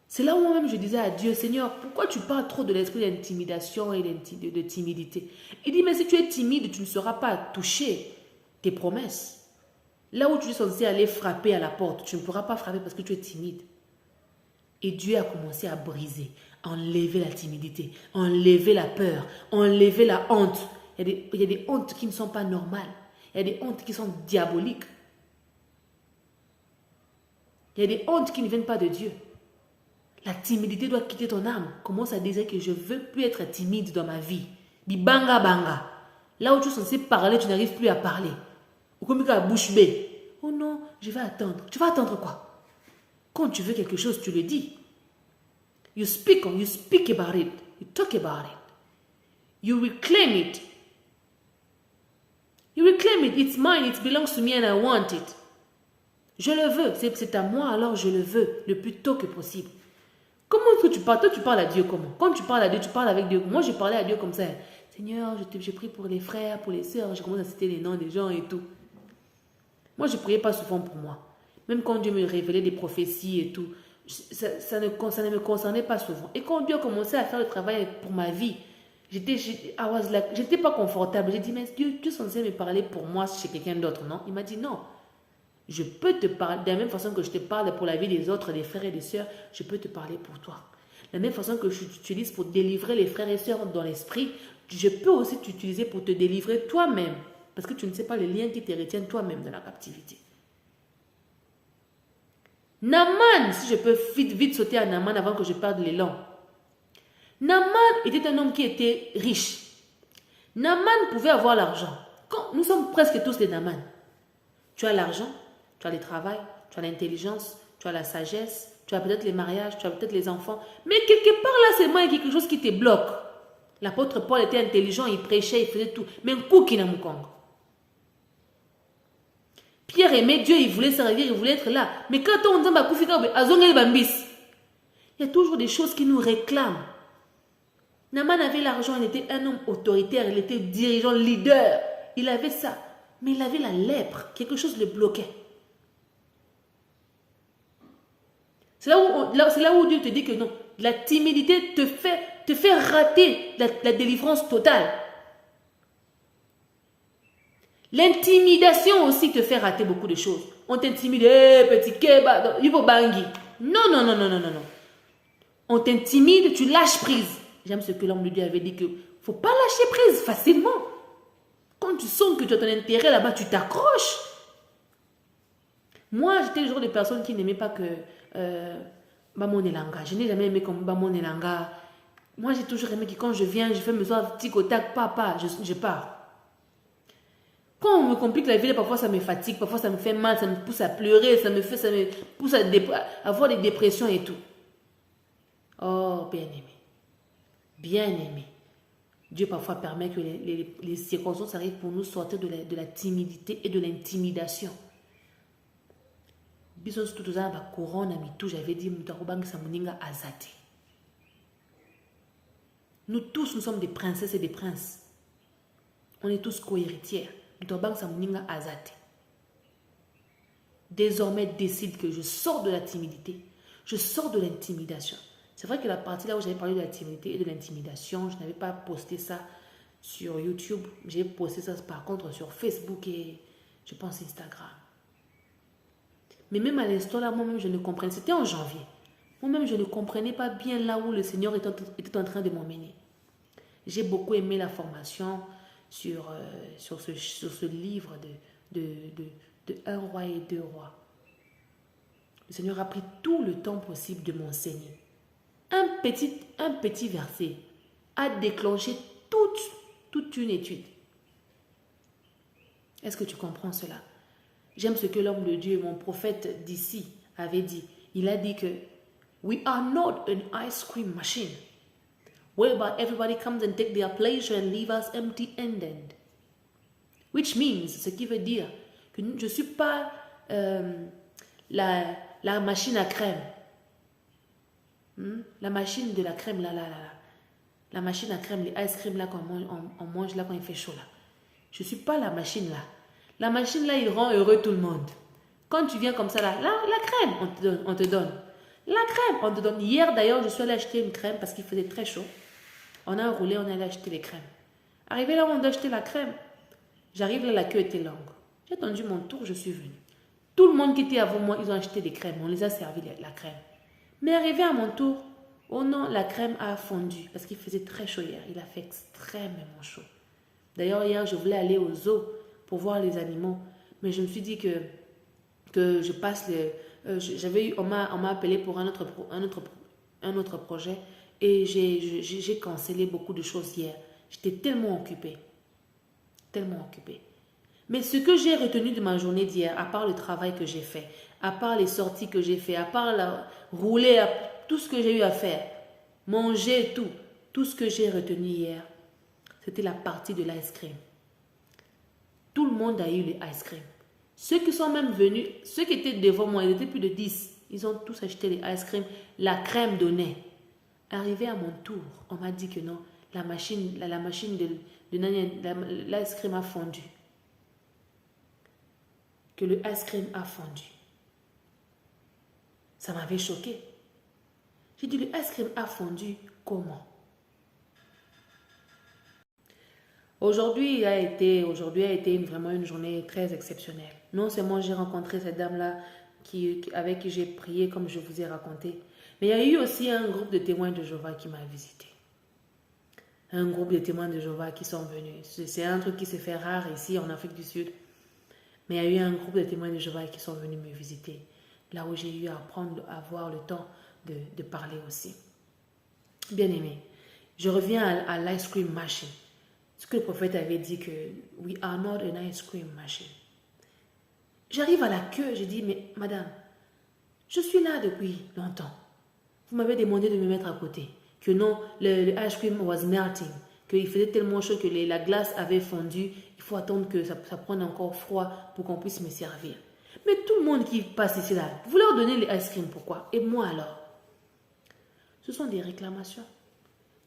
C'est là où moi-même je disais à Dieu, Seigneur, pourquoi tu parles trop de l'esprit d'intimidation et de timidité? Il dit, mais si tu es timide, tu ne sauras pas toucher tes promesses. Là où tu es censé aller frapper à la porte, tu ne pourras pas frapper parce que tu es timide. Et Dieu a commencé à briser, à enlever la timidité, à enlever la peur, à enlever la honte. Il y a des hontes qui ne sont pas normales. Il y a des hontes qui sont diaboliques. Il y a des hontes qui ne viennent pas de Dieu. La timidité doit quitter ton âme. Commence à dire que je ne veux plus être timide dans ma vie. Dis banga banga. Là où tu es censé parler, tu n'arrives plus à parler. Ou comme la bouche bée. Oh non, je vais attendre. Tu vas attendre quoi? Quand tu veux quelque chose, tu le dis. You speak about it. You talk about it. You reclaim it. You reclaim it. It's mine. It belongs to me and I want it. Je le veux. C'est à moi, alors je le veux le plus tôt que possible. Comment est-ce que tu parles? Toi, tu parles à Dieu comment? Quand tu parles à Dieu, tu parles avec Dieu. Moi, je parlais à Dieu comme ça. Seigneur, je prie pour les frères, pour les sœurs. Je commence à citer les noms des gens et tout. Moi, je ne priais pas souvent pour moi. Même quand Dieu me révélait des prophéties et tout, ça ne me concernait pas souvent. Et quand Dieu commençait à faire le travail pour ma vie, j'étais pas confortable. J'ai dit, mais Dieu, tu es censé me parler pour moi chez quelqu'un d'autre, non? Il m'a dit, non. Je peux te parler, de la même façon que je te parle pour la vie des autres, des frères et des sœurs, je peux te parler pour toi. De la même façon que je t'utilise pour délivrer les frères et sœurs dans l'esprit, je peux aussi t'utiliser pour te délivrer toi-même. Parce que tu ne sais pas les liens qui te retiennent toi-même dans la captivité. Naaman, si je peux vite sauter à Naaman avant que je parle de l'élan. Naaman était un homme qui était riche. Naaman pouvait avoir l'argent. Nous sommes presque tous des Naaman. Tu as l'argent, tu as le travail, tu as l'intelligence, tu as la sagesse, tu as peut-être les mariages, tu as peut-être les enfants. Mais quelque part là, c'est moi quelque chose qui te bloque. L'apôtre Paul était intelligent, il prêchait, il faisait tout. Mais un coup qui n'a pas. Pierre aimait Dieu, il voulait servir, il voulait être là. Mais quand on dit il y a toujours des choses qui nous réclament. Naaman avait l'argent, il était un homme autoritaire, il était dirigeant, leader. Il avait ça. Mais il avait la lèpre, quelque chose le bloquait. C'est là où Dieu te dit que non, la timidité te fait rater la délivrance totale. L'intimidation aussi te fait rater beaucoup de choses. On t'intimide, petit keba, il faut bangui. Non. On t'intimide, tu lâches prise. J'aime ce que l'homme de Dieu avait dit, que faut pas lâcher prise facilement. Quand tu sens que tu as ton intérêt là-bas, tu t'accroches. Moi, j'étais le genre de personne qui n'aimait pas que Bamon Elanga. Je n'ai jamais aimé comme Bamon Elanga. Moi, j'ai toujours aimé que quand je viens, je fais mes soins tic au tac, papa, je pars. Quand on me complique la vie, parfois ça me fatigue, parfois ça me fait mal, ça me pousse à pleurer, ça me pousse à avoir des dépressions et tout. Oh, bien-aimé. Bien-aimé. Dieu parfois permet que les circonstances arrivent pour nous sortir de la timidité et de l'intimidation. Bisous tout ça, couronne tout, j'avais dit, nous tous, nous sommes des princesses et des princes. On est tous co-héritières. Désormais, décide que je sors de la timidité, je sors de l'intimidation. C'est vrai que la partie là où j'avais parlé de la timidité et de l'intimidation, je n'avais pas posté ça sur YouTube. J'ai posté ça par contre sur Facebook et je pense Instagram. Mais même à l'instant là, moi-même, je ne comprenais. C'était en janvier. Moi-même, je ne comprenais pas bien là où le Seigneur était en train de m'emmener. J'ai beaucoup aimé la formation sur ce livre de Un roi et deux rois. Le Seigneur a pris tout le temps possible de m'enseigner. Un petit verset a déclenché toute une étude. Est-ce que tu comprends cela? J'aime ce que l'homme de Dieu, mon prophète d'ici, avait dit. Il a dit que we are not an ice cream machine whereby everybody comes and take their pleasure and leave us empty-handed. Which means, ce qui veut dire que je ne suis pas la machine à crème. La machine de la crème, la machine à crème, les ice cream là qu'on mange là quand il fait chaud là. Je ne suis pas la machine là. La machine là, il rend heureux tout le monde. Quand tu viens comme ça là, la crème, on te donne. La crème, on te donne. Hier d'ailleurs, je suis allée acheter une crème parce qu'il faisait très chaud. On a roulé, on est allé acheter les crèmes. Arrivé là où on doit acheter la crème, j'arrive là, la queue était longue. J'ai attendu mon tour, je suis venue. Tout le monde qui était avant moi, ils ont acheté des crèmes. On les a servi la crème. Mais arrivé à mon tour, oh non, la crème a fondu parce qu'il faisait très chaud hier. Il a fait extrêmement chaud. D'ailleurs, hier, je voulais aller au zoo pour voir les animaux. Mais je me suis dit que je passe on m'a appelé pour un autre projet et j'ai cancellé beaucoup de choses hier. J'étais tellement occupée. Tellement occupée. Mais ce que j'ai retenu de ma journée d'hier, à part le travail que j'ai fait, à part les sorties que j'ai fait, à part rouler, tout ce que j'ai eu à faire, manger, tout ce que j'ai retenu hier, c'était la partie de l'ice cream. Tout le monde a eu les ice cream. Ceux qui sont même venus, ceux qui étaient devant moi, ils étaient plus de 10. Ils ont tous acheté les ice cream. La crème donnait. Arrivé à mon tour, on m'a dit que non, la machine de l'ice cream a fondu. Que le ice cream a fondu. Ça m'avait choqué. J'ai dit, le ice cream a fondu comment? Aujourd'hui a été vraiment une journée très exceptionnelle. Non seulement j'ai rencontré cette dame-là avec qui j'ai prié comme je vous ai raconté, mais il y a eu aussi un groupe de témoins de Jéhovah qui m'a visité. Un groupe de témoins de Jéhovah qui sont venus. C'est un truc qui se fait rare ici en Afrique du Sud. Mais il y a eu un groupe de témoins de Jéhovah qui sont venus me visiter. Là où j'ai eu à avoir le temps de parler aussi. Bien aimé, je reviens à l'ice cream machine. Ce que le prophète avait dit que we are not an ice cream machine. J'arrive à la queue, je dis, mais madame, je suis là depuis longtemps. Vous m'avez demandé de me mettre à côté. Que non, le ice cream was melting. Qu'il faisait tellement chaud que la glace avait fondu. Il faut attendre que ça prenne encore froid pour qu'on puisse me servir. Mais tout le monde qui passe ici là, vous leur donnez les ice cream, pourquoi? Et moi alors? Ce sont des réclamations.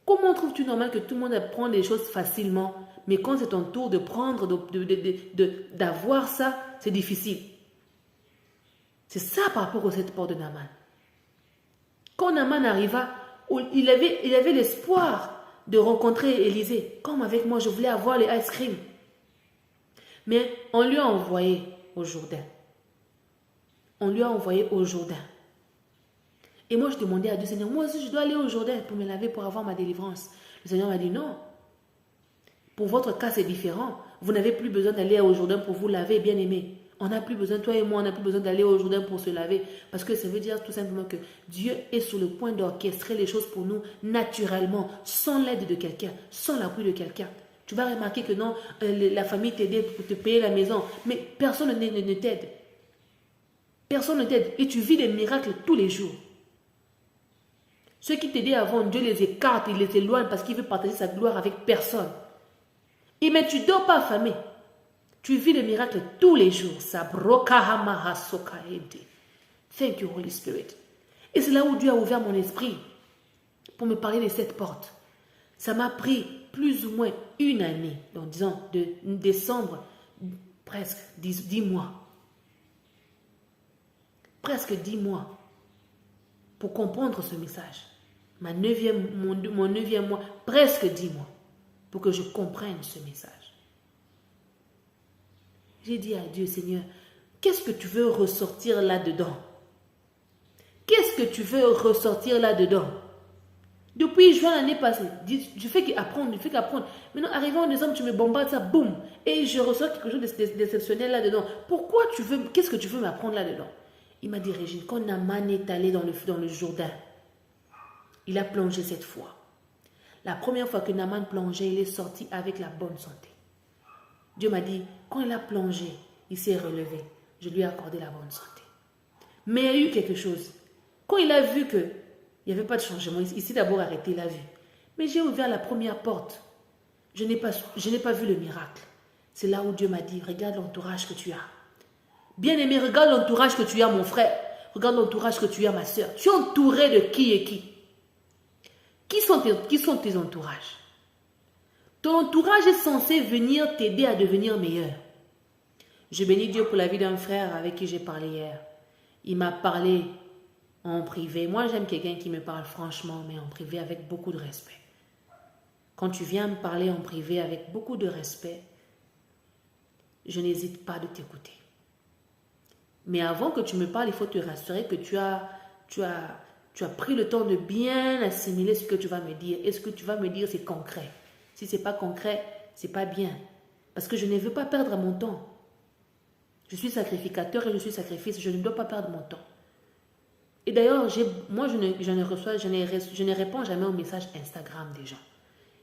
Comment trouves-tu normal que tout le monde prend les choses facilement, mais quand c'est ton tour de prendre, d'avoir ça, c'est difficile. C'est ça par rapport au sept portes de Naaman. Quand Naaman arriva, il avait l'espoir de rencontrer Élisée. Comme avec moi, je voulais avoir les ice cream. Mais on lui a envoyé au Jourdain. On lui a envoyé au Jourdain. Et moi, je demandais à Dieu, Seigneur, moi aussi, je dois aller au Jourdain pour me laver, pour avoir ma délivrance. Le Seigneur m'a dit, non. Pour votre cas, c'est différent. Vous n'avez plus besoin d'aller au Jourdain pour vous laver, bien aimé. On n'a plus besoin, toi et moi, on n'a plus besoin d'aller au Jourdain pour se laver. Parce que ça veut dire tout simplement que Dieu est sur le point d'orchestrer les choses pour nous naturellement, sans l'aide de quelqu'un, sans l'appui de quelqu'un. Tu vas remarquer que non, la famille t'aide pour te payer la maison, mais personne ne t'aide. Personne ne t'aide. Et tu vis des miracles tous les jours. Ceux qui t'aidaient avant, Dieu les écarte, il les éloigne parce qu'il veut partager sa gloire avec personne. Et mais tu ne dors pas affamé. Tu vis des miracles tous les jours. Thank you, Holy Spirit. Et c'est là où Dieu a ouvert mon esprit pour me parler de cette porte. Ça m'a pris plus ou moins une année, donc disons de décembre, presque 10 mois. Presque 10 mois pour comprendre ce message. Mon 9e mois, presque 10 mois, pour que je comprenne ce message. J'ai dit à Dieu, Seigneur, qu'est-ce que tu veux ressortir là-dedans? Qu'est-ce que tu veux ressortir là-dedans? Depuis juin l'année passée, je fais qu'apprendre, je fais qu'apprendre. Maintenant, arrivant en décembre, tu me bombardes ça, boum. Et je ressors quelque chose d'exceptionnel là-dedans. Pourquoi tu veux, qu'est-ce que tu veux m'apprendre là-dedans? Il m'a dit, Régine, quand Naaman est allé dans le Jourdain, il a plongé cette fois. La première fois que Naaman plongeait, il est sorti avec la bonne santé. Dieu m'a dit, quand il a plongé, il s'est relevé. Je lui ai accordé la bonne santé. Mais il y a eu quelque chose. Quand il a vu que il n'y avait pas de changement, il s'est d'abord arrêté, il a vu. Mais j'ai ouvert la première porte. Je n'ai pas vu le miracle. C'est là où Dieu m'a dit, regarde l'entourage que tu as. Bien-aimé, regarde l'entourage que tu as, mon frère. Regarde l'entourage que tu as, ma soeur. Tu es entouré de qui et qui? Qui sont tes entourages? Ton entourage est censé venir t'aider à devenir meilleur. Je bénis Dieu pour la vie d'un frère avec qui j'ai parlé hier. Il m'a parlé en privé. Moi, j'aime quelqu'un qui me parle franchement, mais en privé avec beaucoup de respect. Quand tu viens me parler en privé avec beaucoup de respect, je n'hésite pas de t'écouter. Mais avant que tu me parles, il faut te rassurer que tu as pris le temps de bien assimiler ce que tu vas me dire. Et ce que tu vas me dire, c'est concret. Si ce n'est pas concret, ce n'est pas bien. Parce que je ne veux pas perdre mon temps. Je suis sacrificateur et je suis sacrifice. Je ne dois pas perdre mon temps. Et d'ailleurs, moi, je ne réponds jamais aux messages Instagram des gens.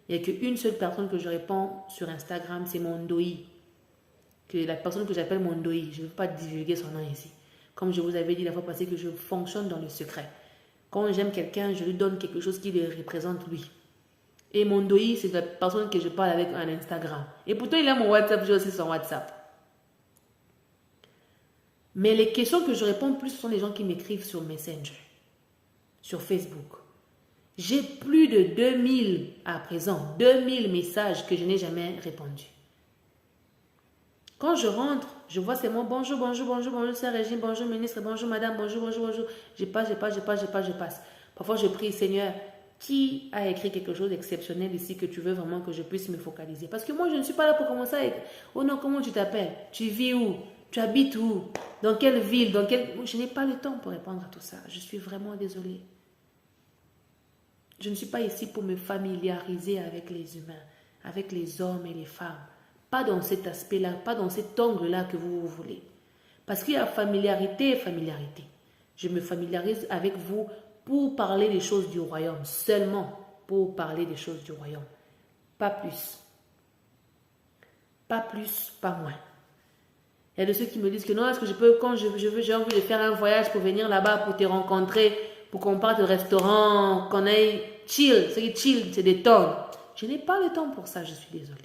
Il n'y a qu'une seule personne que je réponds sur Instagram, c'est mon Doi. La personne que j'appelle mon Doi. Je ne veux pas divulguer son nom ici. Comme je vous avais dit la fois passée que je fonctionne dans le secret. Quand j'aime quelqu'un, je lui donne quelque chose qui le représente lui. Et mon Doi, c'est la personne que je parle avec en Instagram. Et pourtant, il a mon WhatsApp, j'ai aussi son WhatsApp. Mais les questions que je réponds plus sont les gens qui m'écrivent sur Messenger, sur Facebook. J'ai plus de 2000 à présent, 2000 messages que je n'ai jamais répondu. Quand je rentre, je vois seulement bonjour, bonjour, bonjour, bonjour, c'est Régine, bonjour, ministre, bonjour, madame, bonjour, bonjour, bonjour. Je passe. Parfois, je prie, Seigneur, qui a écrit quelque chose d'exceptionnel ici que tu veux vraiment que je puisse me focaliser? Parce que moi, je ne suis pas là pour commencer avec, oh non, comment tu t'appelles? Tu vis où? Tu habites où? Dans quelle ville? Je n'ai pas le temps pour répondre à tout ça. Je suis vraiment désolée. Je ne suis pas ici pour me familiariser avec les humains, avec les hommes et les femmes. Pas dans cet aspect-là, pas dans cet angle-là que vous voulez. Parce qu'il y a familiarité et familiarité. Je me familiarise avec vous pour parler des choses du royaume. Seulement pour parler des choses du royaume. Pas plus. Pas plus, pas moins. Il y a de ceux qui me disent que non, est-ce que je peux, quand j'ai envie de faire un voyage pour venir là-bas, pour te rencontrer, pour qu'on parte au restaurant, qu'on aille chill. Ce qui est chill, c'est des tonnes. Je n'ai pas le temps pour ça, je suis désolée.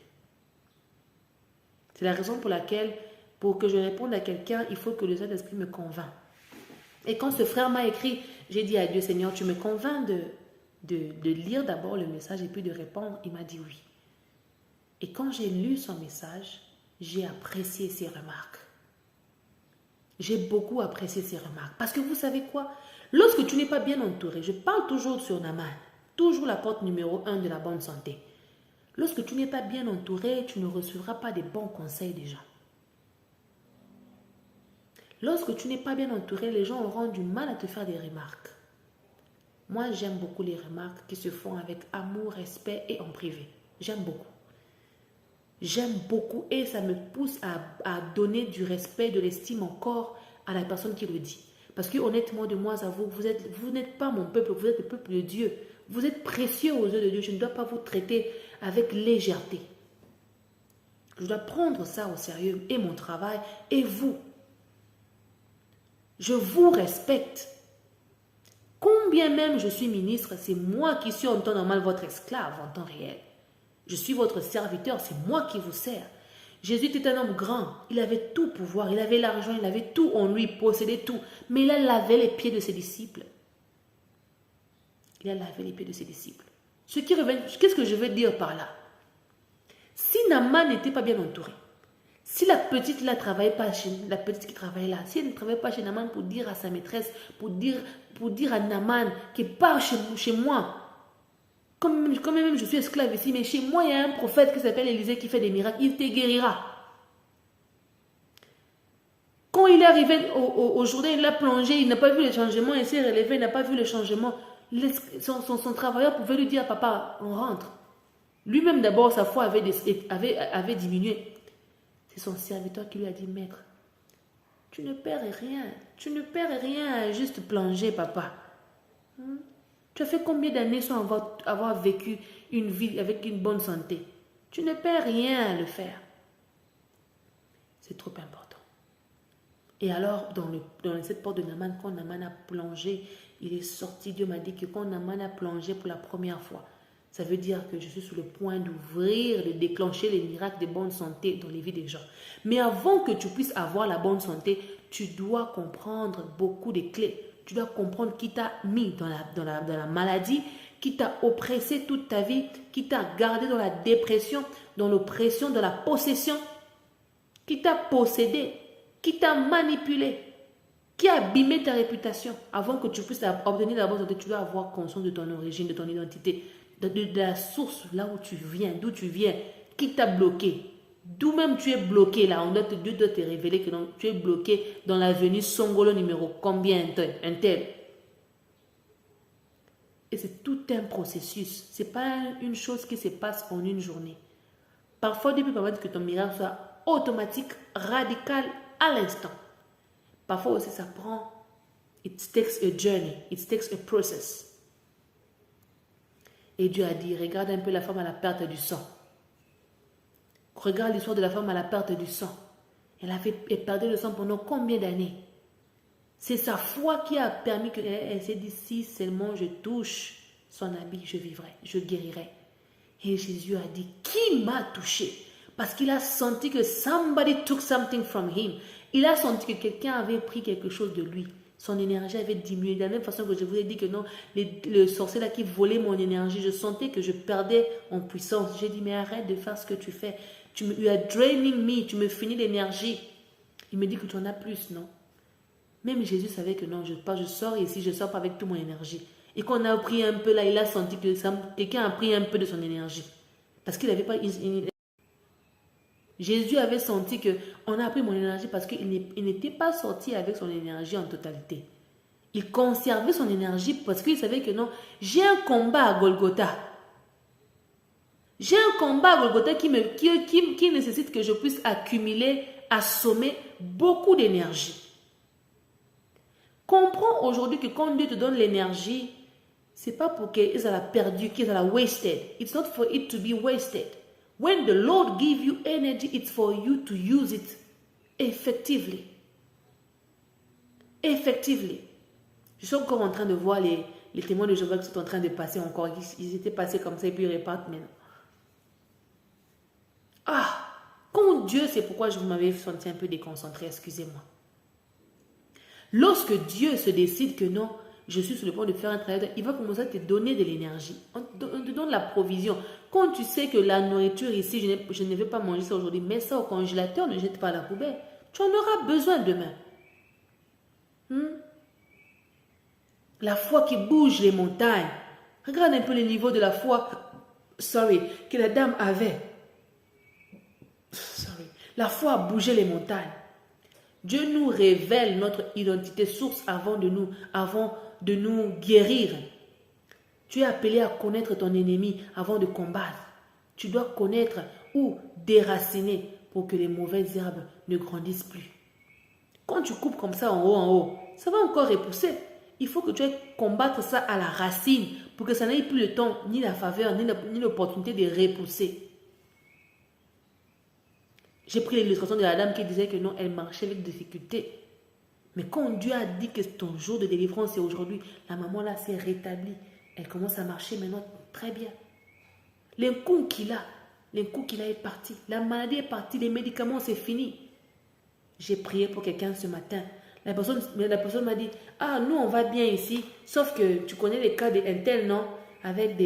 C'est la raison pour laquelle, pour que je réponde à quelqu'un, il faut que le Saint-Esprit me convainc. Et quand ce frère m'a écrit, j'ai dit à Dieu, Seigneur, tu me convaincs de lire d'abord le message et puis de répondre. Il m'a dit oui. Et quand j'ai lu son message, j'ai apprécié ses remarques. J'ai beaucoup apprécié ses remarques. Parce que vous savez quoi? Lorsque tu n'es pas bien entouré, je parle toujours sur Naaman, toujours la porte numéro 1 de la bonne santé. Lorsque tu n'es pas bien entouré, tu ne recevras pas des bons conseils des gens. Lorsque tu n'es pas bien entouré, les gens auront du mal à te faire des remarques. Moi, j'aime beaucoup les remarques qui se font avec amour, respect et en privé. J'aime beaucoup. J'aime beaucoup et ça me pousse à donner du respect, de l'estime encore à la personne qui le dit. Parce que honnêtement, de moi à vous, vous n'êtes pas mon peuple, vous êtes le peuple de Dieu. Vous êtes précieux aux yeux de Dieu. Je ne dois pas vous traiter avec légèreté. Je dois prendre ça au sérieux et mon travail et vous. Je vous respecte. Combien même je suis ministre, c'est moi qui suis en temps normal votre esclave en temps réel. Je suis votre serviteur, c'est moi qui vous sers. Jésus était un homme grand, il avait tout pouvoir, il avait l'argent, il avait tout en lui, il possédait tout. Mais il a lavé les pieds de ses disciples. Il a lavé les pieds de ses disciples. Qu'est-ce que je veux dire par là? Si Naaman n'était pas bien entouré, si la petite là travaille pas chez la petite qui travaille là, si elle ne travaille pas chez Naaman pour dire à sa maîtresse, pour dire à Naaman qu'il part chez moi, comme même je suis esclave ici, mais chez moi il y a un prophète qui s'appelle Élisée qui fait des miracles, il te guérira. Quand Quand il est arrivé au journée, il a plongé, il n'a pas vu le changement, il s'est relevé, il n'a pas vu le changement. Son travailleur pouvait lui dire, papa, on rentre. Lui-même d'abord, sa foi avait diminué. C'est son serviteur qui lui a dit, maître, tu ne perds rien. Tu ne perds rien à juste plonger, papa. Tu as fait combien d'années sans avoir vécu une vie avec une bonne santé? Tu ne perds rien à le faire. C'est trop important. Et alors, dans cette porte de Naaman, quand Naaman a plongé, il est sorti. Dieu m'a dit que quand Naaman a plongé pour la première fois, ça veut dire que je suis sur le point d'ouvrir, de déclencher les miracles de bonne santé dans les vies des gens. Mais avant que tu puisses avoir la bonne santé, tu dois comprendre beaucoup de clés. Tu dois comprendre qui t'a mis dans la maladie, qui t'a oppressé toute ta vie, qui t'a gardé dans la dépression, dans l'oppression, dans la possession, qui t'a possédé, qui t'a manipulé, qui a abîmé ta réputation. Avant que tu puisses obtenir la bonne santé, tu dois avoir conscience de ton origine, de ton identité, de la source, là où tu viens, d'où tu viens, qui t'a bloqué. D'où même tu es bloqué là, Dieu doit te révéler que non, tu es bloqué dans l'avenue Songolo numéro combien, un tel. Et c'est tout un processus. Ce n'est pas une chose qui se passe en une journée. Parfois, Dieu peut permettre que ton miracle soit automatique, radical, à l'instant. Parfois aussi, ça prend, it takes a journey, it takes a process. Et Dieu a dit, regarde un peu la femme à la perte du sang. Regarde l'histoire de la femme à la perte du sang. Elle perdait le sang pendant combien d'années? C'est sa foi qui a permis qu'elle s'est dit, si seulement je touche son habit, je vivrai, je guérirai. Et Jésus a dit, qui m'a touché? Parce qu'il a senti que somebody took something from him. Il a senti que quelqu'un avait pris quelque chose de lui. Son énergie avait diminué. De la même façon que je vous ai dit que non, le sorcier là qui volait mon énergie, je sentais que je perdais en puissance. J'ai dit, mais arrête de faire ce que tu fais. You are draining me, tu me finis l'énergie. Il me dit que tu en as plus, non? Même Jésus savait que non, je sors ici, je ne sors pas avec toute mon énergie. Et qu'on a pris un peu là, il a senti que quelqu'un a pris un peu de son énergie. Parce qu'il n'avait pas... Jésus avait senti qu'on a pris mon énergie parce qu'il n'était pas sorti avec son énergie en totalité. Il conservait son énergie parce qu'il savait que non, j'ai un combat à Golgotha. J'ai un combat à Golgotha qui nécessite que je puisse accumuler, assommer beaucoup d'énergie. Comprends aujourd'hui que quand Dieu te donne l'énergie, ce n'est pas pour qu'ils la perdu, qu'ils la wasted. It's not for it to be wasted. When the Lord gives you energy, it's for you to use it effectively. Effectively. Je suis encore en train de voir les témoins de Jéhovah qui sont en train de passer encore. Ils étaient passés comme ça et puis ils repartent maintenant. Ah, quand Dieu, c'est pourquoi je m'avais senti un peu déconcentré, excusez-moi. Lorsque Dieu se décide que non, je suis sur le point de faire un travail, il va commencer à te donner de l'énergie. On te donne la provision. Quand tu sais que la nourriture ici, je ne vais pas manger ça aujourd'hui, mets ça au congélateur, ne jette pas à la poubelle. Tu en auras besoin demain. La foi qui bouge les montagnes. Regarde un peu le niveau de la foi que la dame avait. La foi a bougé les montagnes. Dieu nous révèle notre identité source avant de nous guérir. Tu es appelé à connaître ton ennemi avant de combattre. Tu dois connaître ou déraciner pour que les mauvaises herbes ne grandissent plus. Quand tu coupes comme ça en haut, ça va encore repousser. Il faut que tu ailles combattre ça à la racine pour que ça n'ait plus le temps, ni la faveur, ni l'opportunité de repousser. J'ai pris l'illustration de la dame qui disait que non, elle marchait avec difficulté. Mais quand Dieu a dit que ton jour de délivrance c'est aujourd'hui, la maman là s'est rétablie. Elle commence à marcher maintenant très bien. Le coup qu'il a est parti. La maladie est partie, les médicaments c'est fini. J'ai prié pour quelqu'un ce matin. La personne m'a dit, ah nous on va bien ici, sauf que tu connais les cas d'un tel non, avec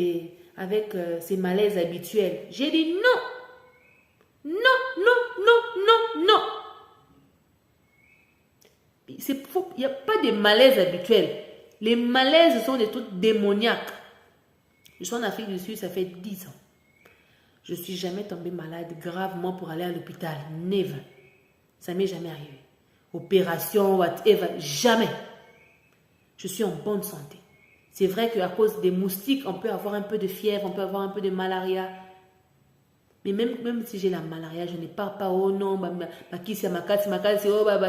ces malaises habituels. J'ai dit non. Non, non, non, non, non. C'est faux. Il n'y a pas de malaise habituel. Les malaises sont des trucs démoniaques. Je suis en Afrique du Sud, ça fait 10 ans. Je ne suis jamais tombée malade gravement pour aller à l'hôpital. Never. Ça ne m'est jamais arrivé. opération, whatever, jamais. Je suis en bonne santé. C'est vrai qu'à cause des moustiques, on peut avoir un peu de fièvre, on peut avoir un peu de malaria. Mais même si j'ai la malaria, je ne pars pas, oh non, oh,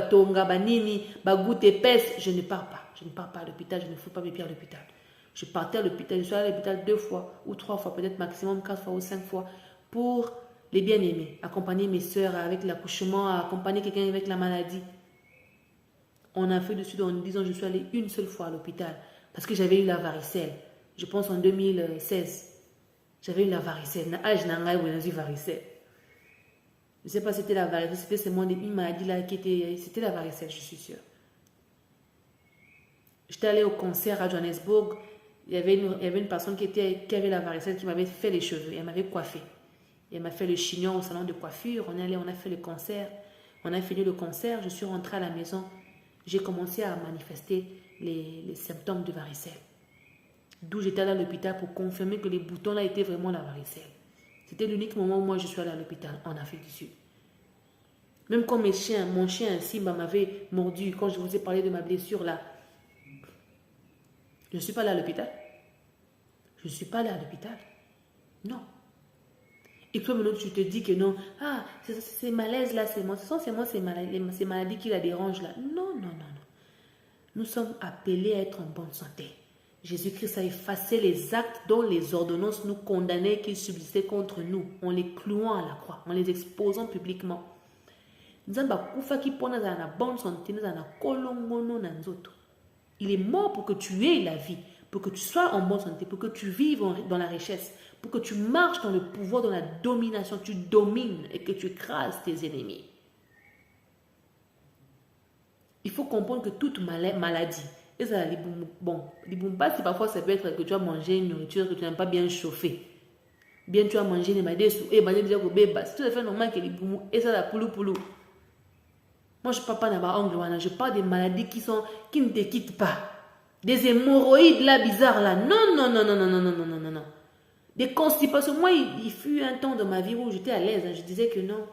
tonga, nini, goutte épaisse. Je ne pars pas. Je ne pars pas à l'hôpital, je ne fous pas mes pieds à l'hôpital. Je partais à l'hôpital, je suis allée à l'hôpital 2 fois ou 3 fois, peut-être maximum 4 fois ou 5 fois pour les bien-aimés, accompagner mes soeurs avec l'accouchement, accompagner quelqu'un avec la maladie. En Afrique du Sud, en 10 ans, je suis allée une seule fois à l'hôpital parce que j'avais eu la varicelle. Je pense en 2016. J'avais eu la varicelle. Varicelle. Je ne sais pas si c'était la varicelle, c'était seulement une maladie là qui était... C'était la varicelle, je suis sûre. J'étais allée au concert à Johannesburg. Il y avait une personne qui avait la varicelle qui m'avait fait les cheveux. Elle m'avait coiffé. Elle m'a fait le chignon au salon de coiffure. On est allé, on a fait le concert. On a fini le concert. Je suis rentrée à la maison. J'ai commencé à manifester les symptômes de varicelle. D'où j'étais allée à l'hôpital pour confirmer que les boutons là étaient vraiment la varicelle. C'était l'unique moment où moi je suis allée à l'hôpital en Afrique du Sud. Même quand mon chien Simba m'avait mordu, quand je vous ai parlé de ma blessure là, je ne suis pas allée à l'hôpital. Je ne suis pas allée à l'hôpital. Non. Et puis maintenant tu te dis que non, ah, ces malaises là, c'est moi. Ce sont ces maladies qui la dérangent là. Non, non, non, non. Nous sommes appelés à être en bonne santé. Jésus-Christ a effacé les actes dont les ordonnances nous condamnaient qu'ils subsistaient contre nous, en les clouant à la croix, en les exposant publiquement. Il est mort pour que tu aies la vie, pour que tu sois en bonne santé, pour que tu vives dans la richesse, pour que tu marches dans le pouvoir, dans la domination, tu domines et que tu écrases tes ennemis. Il faut comprendre que toute maladie, et ça, bon, c'est parfois ça peut être que tu as mangé une nourriture que tu n'as pas bien chauffée. Bien tu as mangé des madés sous et madés déjà au bébé, c'est tout à fait normal que les boumou et ça la poulou. Moi je parle pas d'angle, je parle des maladies qui ne te quittent pas. Des hémorroïdes là bizarres là. Non. Des constipations. Moi il fut un temps dans ma vie où j'étais à l'aise, je disais que non.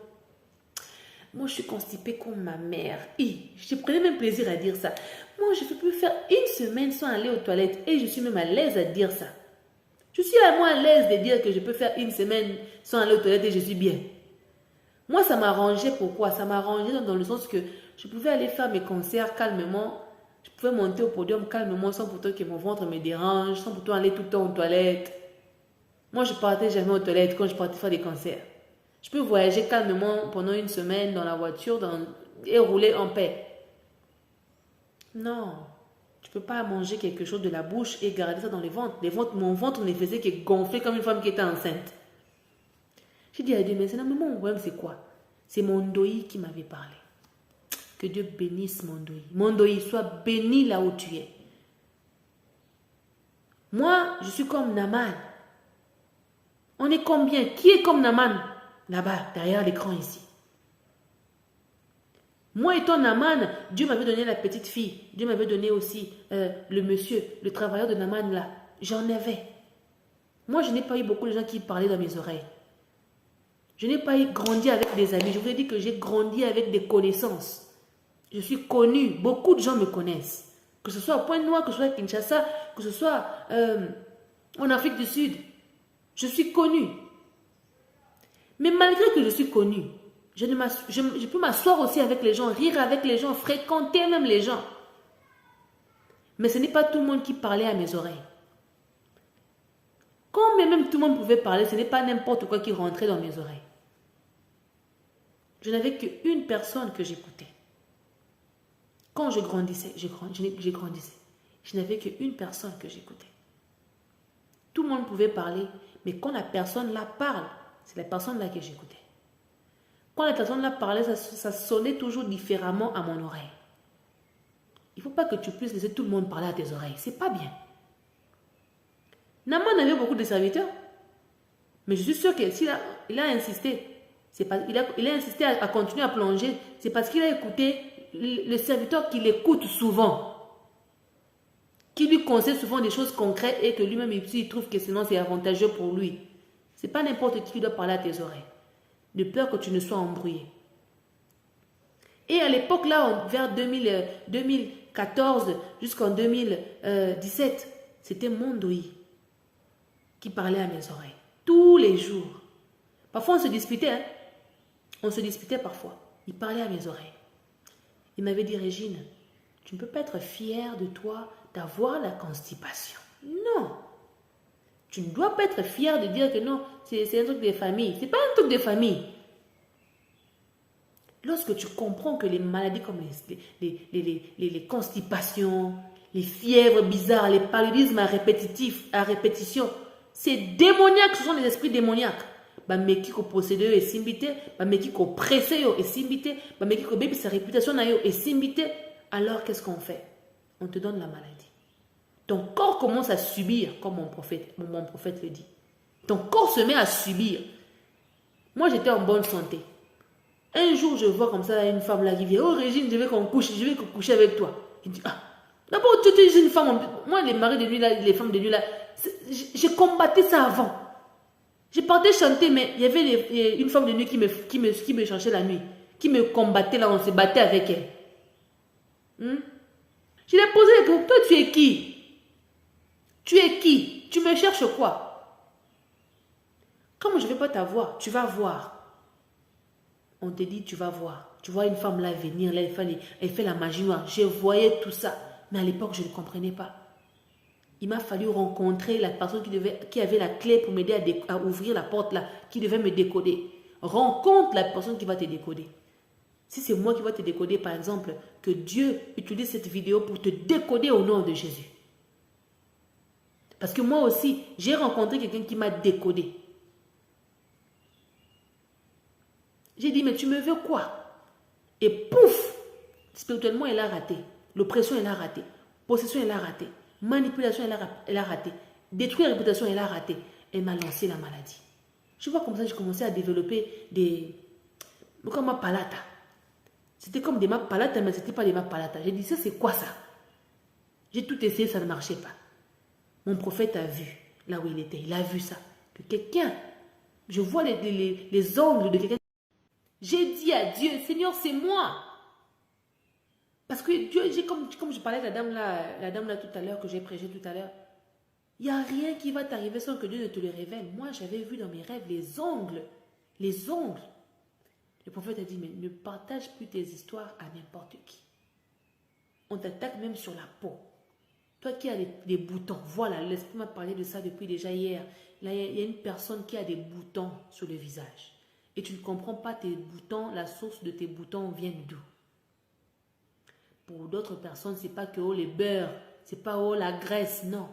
Moi, je suis constipée comme ma mère. Et je prenais même plaisir à dire ça. Moi, je ne peux plus faire une semaine sans aller aux toilettes. Et je suis même à l'aise à dire ça. Je suis à moi à l'aise de dire que je peux faire une semaine sans aller aux toilettes et je suis bien. Moi, ça m'arrangeait. Pourquoi? Ça m'arrangeait dans le sens que je pouvais aller faire mes concerts calmement. Je pouvais monter au podium calmement sans pourtant que mon ventre me dérange, sans pourtant aller tout le temps aux toilettes. Moi, je partais jamais aux toilettes quand je partais faire des concerts. Je peux voyager calmement pendant une semaine dans la voiture et rouler en paix. Non, tu ne peux pas manger quelque chose de la bouche et garder ça dans le ventre. Mon ventre ne faisait que gonfler comme une femme qui était enceinte. J'ai dit à Dieu, mais mon problème c'est quoi? C'est mon doi qui m'avait parlé. Que Dieu bénisse mon doi. Mon doi, sois béni là où tu es. Moi, je suis comme Naaman. On est combien? Qui est comme Naaman? Là-bas, derrière l'écran ici. Moi étant Naaman, Dieu m'avait donné la petite fille. Dieu m'avait donné aussi le monsieur, le travailleur de Naaman là. J'en avais. Moi, je n'ai pas eu beaucoup de gens qui parlaient dans mes oreilles. Je n'ai pas grandi avec des amis. Je vous ai dit que j'ai grandi avec des connaissances. Je suis connue. Beaucoup de gens me connaissent. Que ce soit à Pointe-Noire, que ce soit à Kinshasa, que ce soit en Afrique du Sud. Je suis connue. Mais malgré que je suis connue, je peux m'asseoir aussi avec les gens, rire avec les gens, fréquenter même les gens. Mais ce n'est pas tout le monde qui parlait à mes oreilles. Quand même tout le monde pouvait parler, ce n'est pas n'importe quoi qui rentrait dans mes oreilles. Je n'avais qu'une personne que j'écoutais. Quand je grandissais, je n'avais qu'une personne que j'écoutais. Tout le monde pouvait parler, mais quand la personne là parle, c'est la personne là que j'écoutais. Quand la personne là parlait, ça sonnait toujours différemment à mon oreille. Il ne faut pas que tu puisses laisser tout le monde parler à tes oreilles. C'est pas bien. Naaman avait beaucoup de serviteurs. Mais je suis sûre que s'il a insisté, il a insisté à continuer à plonger, c'est parce qu'il a écouté le serviteur qui l'écoute souvent. Qui lui conseille souvent des choses concrètes et que lui-même il trouve que sinon c'est avantageux pour lui. Ce n'est pas n'importe qui doit parler à tes oreilles. De peur que tu ne sois embrouillé. Et à l'époque là, vers 2014 jusqu'en 2017, c'était Mondoï qui parlait à mes oreilles. Tous les jours. Parfois on se disputait, hein? On se disputait parfois. Il parlait à mes oreilles. Il m'avait dit, Régine, tu ne peux pas être fière de toi d'avoir la constipation. Non. Tu ne dois pas être fière de dire que non, c'est un truc de famille. Ce n'est pas un truc de famille. Lorsque tu comprends que les maladies comme les constipations, les fièvres bizarres, les paludismes à répétition, c'est démoniaque, ce sont des esprits démoniaques. Bameki ko possédé et simbité, bameki ko pressé et simbité, bameki ko baby sa réputation na yo et simbité. Alors qu'est-ce qu'on fait? On te donne la maladie. Ton corps commence à subir, comme mon prophète le dit. Ton corps se met à subir. Moi j'étais en bonne santé. Un jour je vois comme ça une femme là qui vient, oh Régine, je vais coucher avec toi. Il dit, ah, d'abord tu es une femme, moi les maris de nuit là, les femmes de nuit là, j'ai combattu ça avant. Je partais chanter, mais il y avait une femme de nuit qui me cherchait la nuit, qui me combattait là, on se battait avec elle. Je lui ai posé la question, toi tu es qui? Tu es qui? Tu me cherches quoi? Comme je ne vais pas t'avoir, tu vas voir. On te dit, tu vas voir. Tu vois une femme là venir, là, elle fait la magie noire. Je voyais tout ça, mais à l'époque, je ne comprenais pas. Il m'a fallu rencontrer la personne qui avait la clé pour m'aider à ouvrir la porte là, qui devait me décoder. Rencontre la personne qui va te décoder. Si c'est moi qui va te décoder, par exemple, que Dieu utilise cette vidéo pour te décoder au nom de Jésus. Parce que moi aussi, j'ai rencontré quelqu'un qui m'a décodé. J'ai dit, mais tu me veux quoi? Et pouf! Spirituellement, elle a raté. L'oppression, elle a raté. Possession, elle a raté. Manipulation, elle a raté. Détruire la réputation, elle a raté. Elle m'a lancé la maladie. Je vois comme ça, j'ai commencé à développer comme ma palata. C'était comme des ma palata, mais ce n'était pas des ma palata. J'ai dit, ça c'est quoi ça? J'ai tout essayé, ça ne marchait pas. Mon prophète a vu, là où il était, il a vu ça. Que quelqu'un, je vois les ongles de quelqu'un. J'ai dit à Dieu, Seigneur, c'est moi. Parce que Dieu, comme je parlais de la dame là tout à l'heure, que j'ai prêché tout à l'heure, il n'y a rien qui va t'arriver sans que Dieu ne te le révèle. Moi, j'avais vu dans mes rêves les ongles. Les ongles. Le prophète a dit, mais ne partage plus tes histoires à n'importe qui. On t'attaque même sur la peau. Toi qui as des boutons, voilà, l'esprit m'a parlé de ça depuis déjà hier. Là, il y a une personne qui a des boutons sur le visage. Et tu ne comprends pas tes boutons, la source de tes boutons vient d'où? Pour d'autres personnes, ce n'est pas que oh, les beurres, ce n'est pas oh, la graisse, non.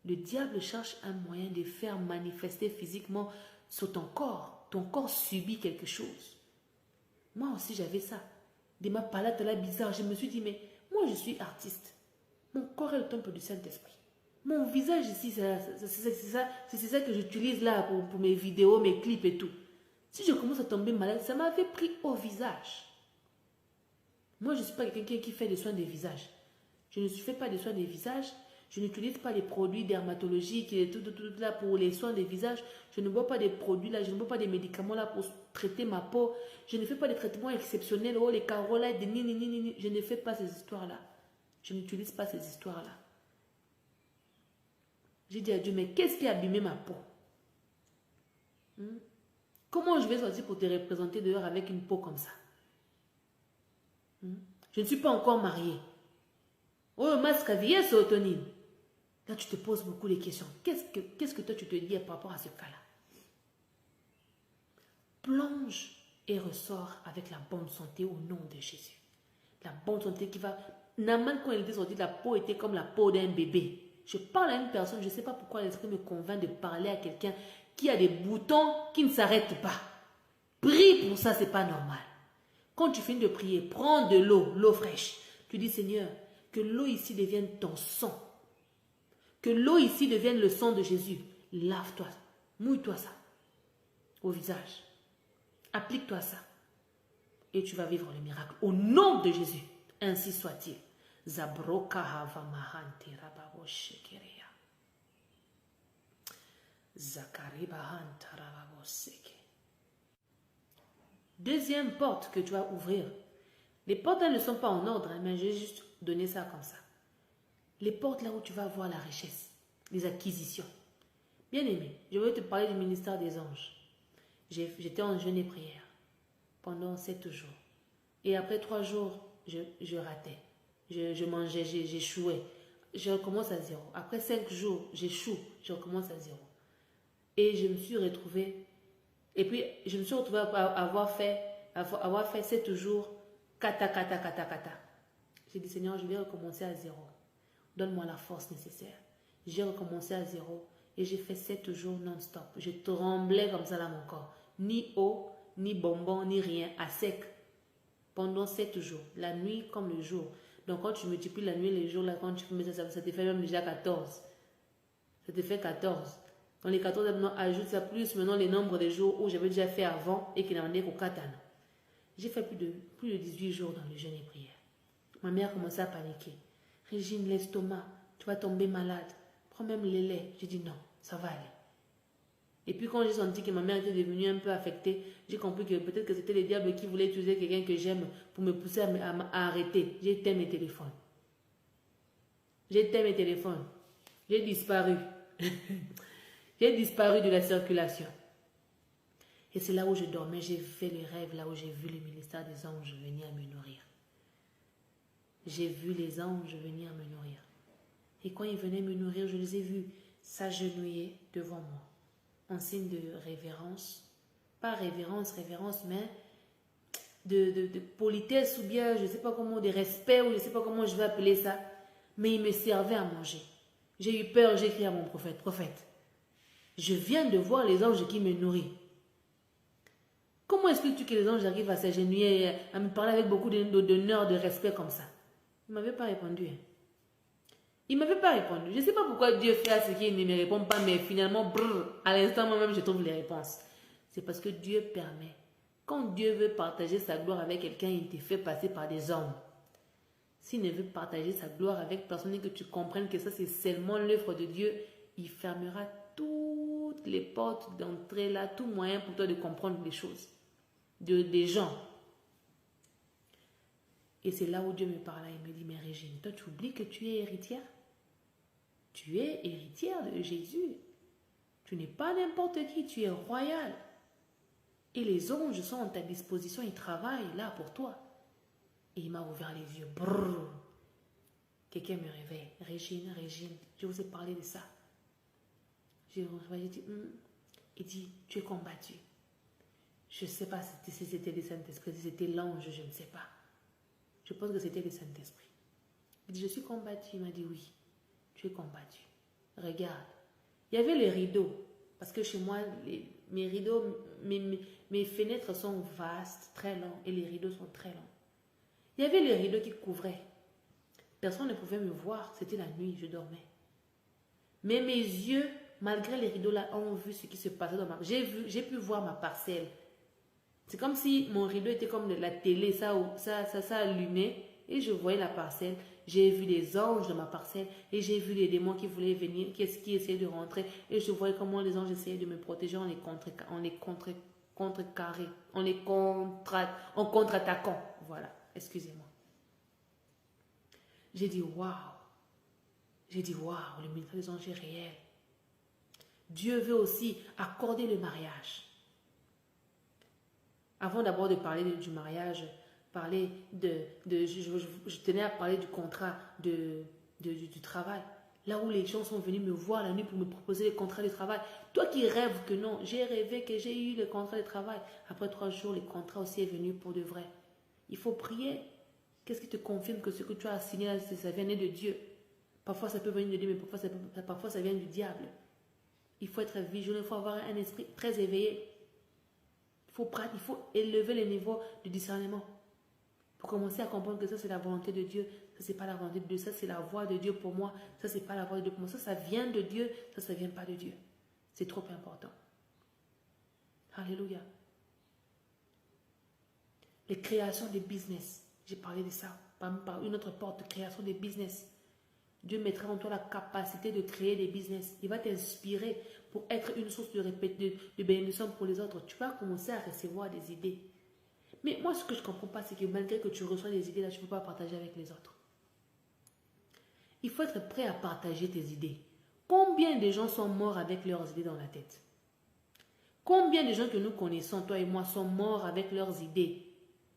Le diable cherche un moyen de faire manifester physiquement sur ton corps. Ton corps subit quelque chose. Moi aussi, j'avais ça. De ma palette là bizarre, je me suis dit, mais moi, je suis artiste. Mon corps est le temple du Saint-Esprit. Mon visage ici, c'est ça que j'utilise là pour mes vidéos, mes clips et tout. Si je commence à tomber malade, ça m'avait pris au visage. Moi, je ne suis pas quelqu'un qui fait des soins des visages. Je ne fais pas des soins des visages. Je n'utilise pas les produits dermatologiques et tout là pour les soins des visages. Je ne bois pas des produits là, je ne bois pas des médicaments là pour traiter ma peau. Je ne fais pas des traitements exceptionnels, oh les carreaux là, je ne fais pas ces histoires-là. Je n'utilise pas ces histoires-là. J'ai dit à Dieu, mais qu'est-ce qui a abîmé ma peau? Comment je vais sortir pour te représenter dehors avec une peau comme ça? Je ne suis pas encore mariée. Oh, masque à vie, sérotonine. Là, tu te poses beaucoup de questions. Qu'est-ce que toi, tu te dis par rapport à ce cas-là? Plonge et ressort avec la bonne santé au nom de Jésus. La bonne santé qui va... Naaman, quand il était sorti, la peau était comme la peau d'un bébé. Je parle à une personne, je ne sais pas pourquoi l'esprit me convainc de parler à quelqu'un qui a des boutons qui ne s'arrêtent pas. Prie pour ça, ce n'est pas normal. Quand tu finis de prier, prends de l'eau fraîche. Tu dis, Seigneur, que l'eau ici devienne ton sang. Que l'eau ici devienne le sang de Jésus. Lave-toi, mouille-toi ça au visage. Applique-toi ça. Et tu vas vivre le miracle. Au nom de Jésus, ainsi soit-il. Zabroka hava mahante rababo shekereya. Zakariba hanta rababo seke. Deuxième porte que tu vas ouvrir, Les portes, elles ne sont pas en ordre, hein, mais j'ai juste donné ça comme ça. Les portes là où tu vas avoir la richesse, les acquisitions. Bien aimé, je vais te parler du ministère des anges. J'étais en jeûne et prière pendant 7 jours. Et après 3 jours, je ratais. Je mangeais, j'échouais. Je recommence à zéro. Après 5 jours, j'échoue, je recommence à zéro. Et je me suis retrouvée. Et puis, je me suis retrouvée à avoir fait 7 jours, kata. J'ai dit, Seigneur, je vais recommencer à zéro. Donne-moi la force nécessaire. J'ai recommencé à zéro et j'ai fait 7 jours non-stop. Je tremblais comme ça dans mon corps. Ni eau, ni bonbon, ni rien, à sec. Pendant 7 jours, la nuit comme le jour. Donc quand tu multiplies la nuit et les jours, là, quand tu fais ça te fait même déjà 14. Ça te fait 14. Dans les 14, maintenant, ajoute ça plus maintenant les nombres des jours où j'avais déjà fait avant et qui n'en est qu'au 4 ans. J'ai fait plus de 18 jours dans le jeûne et prière. Ma mère commençait à paniquer. Régine, l'estomac, tu vas tomber malade. Prends même les laits. J'ai dit non, ça va aller. Et puis quand j'ai senti que ma mère était devenue un peu affectée, j'ai compris que peut-être que c'était les diables qui voulaient utiliser quelqu'un que j'aime pour me pousser à arrêter. J'ai éteint mes téléphones. J'ai disparu. J'ai disparu de la circulation. Et c'est là où je dormais, j'ai fait le rêve, là où j'ai vu le ministère des anges venir me nourrir. J'ai vu les anges venir me nourrir. Et quand ils venaient me nourrir, je les ai vus s'agenouiller devant moi, en signe de révérence. Pas révérence, mais de politesse ou bien, je ne sais pas comment, de respect ou je ne sais pas comment je vais appeler ça. Mais ils me servaient à manger. J'ai eu peur, j'ai crié à mon prophète, prophète, je viens de voir les anges qui me nourrissent. Comment expliques-tu que les anges arrivent à s'agenouiller, à me parler avec beaucoup d'honneur, de respect comme ça? Il ne m'avait pas répondu. Il ne m'avait pas répondu. Je ne sais pas pourquoi Dieu fait à ce qu'il ne me répond pas, mais finalement, à l'instant moi-même, je trouve les réponses. C'est parce que Dieu permet. Quand Dieu veut partager sa gloire avec quelqu'un, il te fait passer par des hommes. S'il ne veut partager sa gloire avec personne et que tu comprennes que ça, c'est seulement l'œuvre de Dieu, il fermera toutes les portes d'entrée là, tout moyen pour toi de comprendre les choses, des gens. Et c'est là où Dieu me parla, il me dit, mais Régine, toi tu oublies que tu es héritière? Tu es héritière de Jésus. Tu n'es pas n'importe qui, tu es royal. Et les anges sont à ta disposition, ils travaillent là pour toi. Et il m'a ouvert les yeux. Brrr. Quelqu'un me réveille. Régine, je vous ai parlé de ça. J'ai dit, il dit, tu es combattu. Je ne sais pas si c'était le Saint-Esprit, si c'était l'ange, je ne sais pas. Je pense que c'était le Saint-Esprit. Il dit, je suis combattu. Il m'a dit, oui, tu es combattu. Regarde. Il y avait les rideaux. Parce que chez moi, mes rideaux, mes fenêtres sont vastes, très longs, et les rideaux sont très longs. Il y avait les rideaux qui couvraient. Personne ne pouvait me voir. C'était la nuit, je dormais. Mais mes yeux, malgré les rideaux là, ont vu ce qui se passait dans ma... J'ai pu voir ma parcelle. C'est comme si mon rideau était comme de la télé, ça allumait et je voyais la parcelle. J'ai vu des anges dans ma parcelle et j'ai vu les démons qui voulaient venir, qui essayaient de rentrer et je voyais comment les anges essayaient de me protéger en contre-attaquant. Voilà, excusez-moi. J'ai dit waouh. Le ministère des anges est réel. Dieu veut aussi accorder le mariage. Avant d'abord de parler du mariage, je tenais à parler du contrat du travail. Là où les gens sont venus me voir la nuit pour me proposer les contrats de travail. Toi qui rêves que non, j'ai rêvé que j'ai eu le contrat de travail. Après 3 jours, le contrat aussi est venu pour de vrai. Il faut prier. Qu'est-ce qui te confirme que ce que tu as signé, ça vient de Dieu? Parfois ça peut venir de Dieu, mais parfois ça vient du diable. Il faut être vigilant, il faut avoir un esprit très éveillé. Il faut élever le niveau de discernement. Pour commencer à comprendre que ça c'est la volonté de Dieu. Ça c'est pas la volonté de Dieu. Ça c'est la voix de Dieu pour moi. Ça c'est pas la voix de Dieu pour moi. Ça vient de Dieu. Ça vient pas de Dieu. C'est trop important. Alléluia. Les créations de business. J'ai parlé de ça. Par une autre porte de création de business. Dieu mettra en toi la capacité de créer des business. Il va t'inspirer pour être une source de bénédiction pour les autres. Tu vas commencer à recevoir des idées. Mais moi, ce que je ne comprends pas, c'est que malgré que tu reçois des idées, là, tu ne peux pas partager avec les autres. Il faut être prêt à partager tes idées. Combien de gens sont morts avec leurs idées dans la tête? Combien de gens que nous connaissons, toi et moi, sont morts avec leurs idées?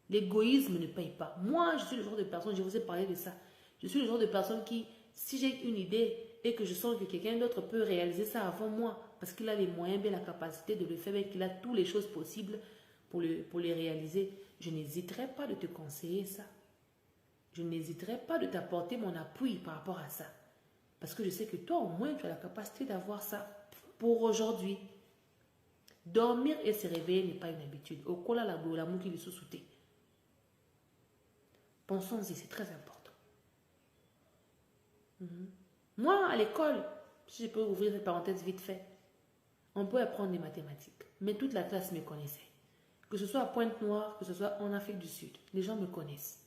L'égoïsme ne paye pas. Moi, je suis le genre de personne, je vous ai parlé de ça. Je suis le genre de personne qui, si j'ai une idée et que je sens que quelqu'un d'autre peut réaliser ça avant moi, parce qu'il a les moyens, bien la capacité de le faire, et qu'il a toutes les choses possibles pour les réaliser, je n'hésiterai pas de te conseiller ça. Je n'hésiterai pas de t'apporter mon appui par rapport à ça. Parce que je sais que toi, au moins, tu as la capacité d'avoir ça pour aujourd'hui. Dormir et se réveiller n'est pas une habitude. Au cola la boue, la mouki du sous-souté. Pensons-y, c'est très important. Moi, à l'école, si je peux ouvrir cette parenthèse vite fait, on peut apprendre des mathématiques. Mais toute la classe me connaissait. Que ce soit à Pointe-Noire, que ce soit en Afrique du Sud, les gens me connaissent.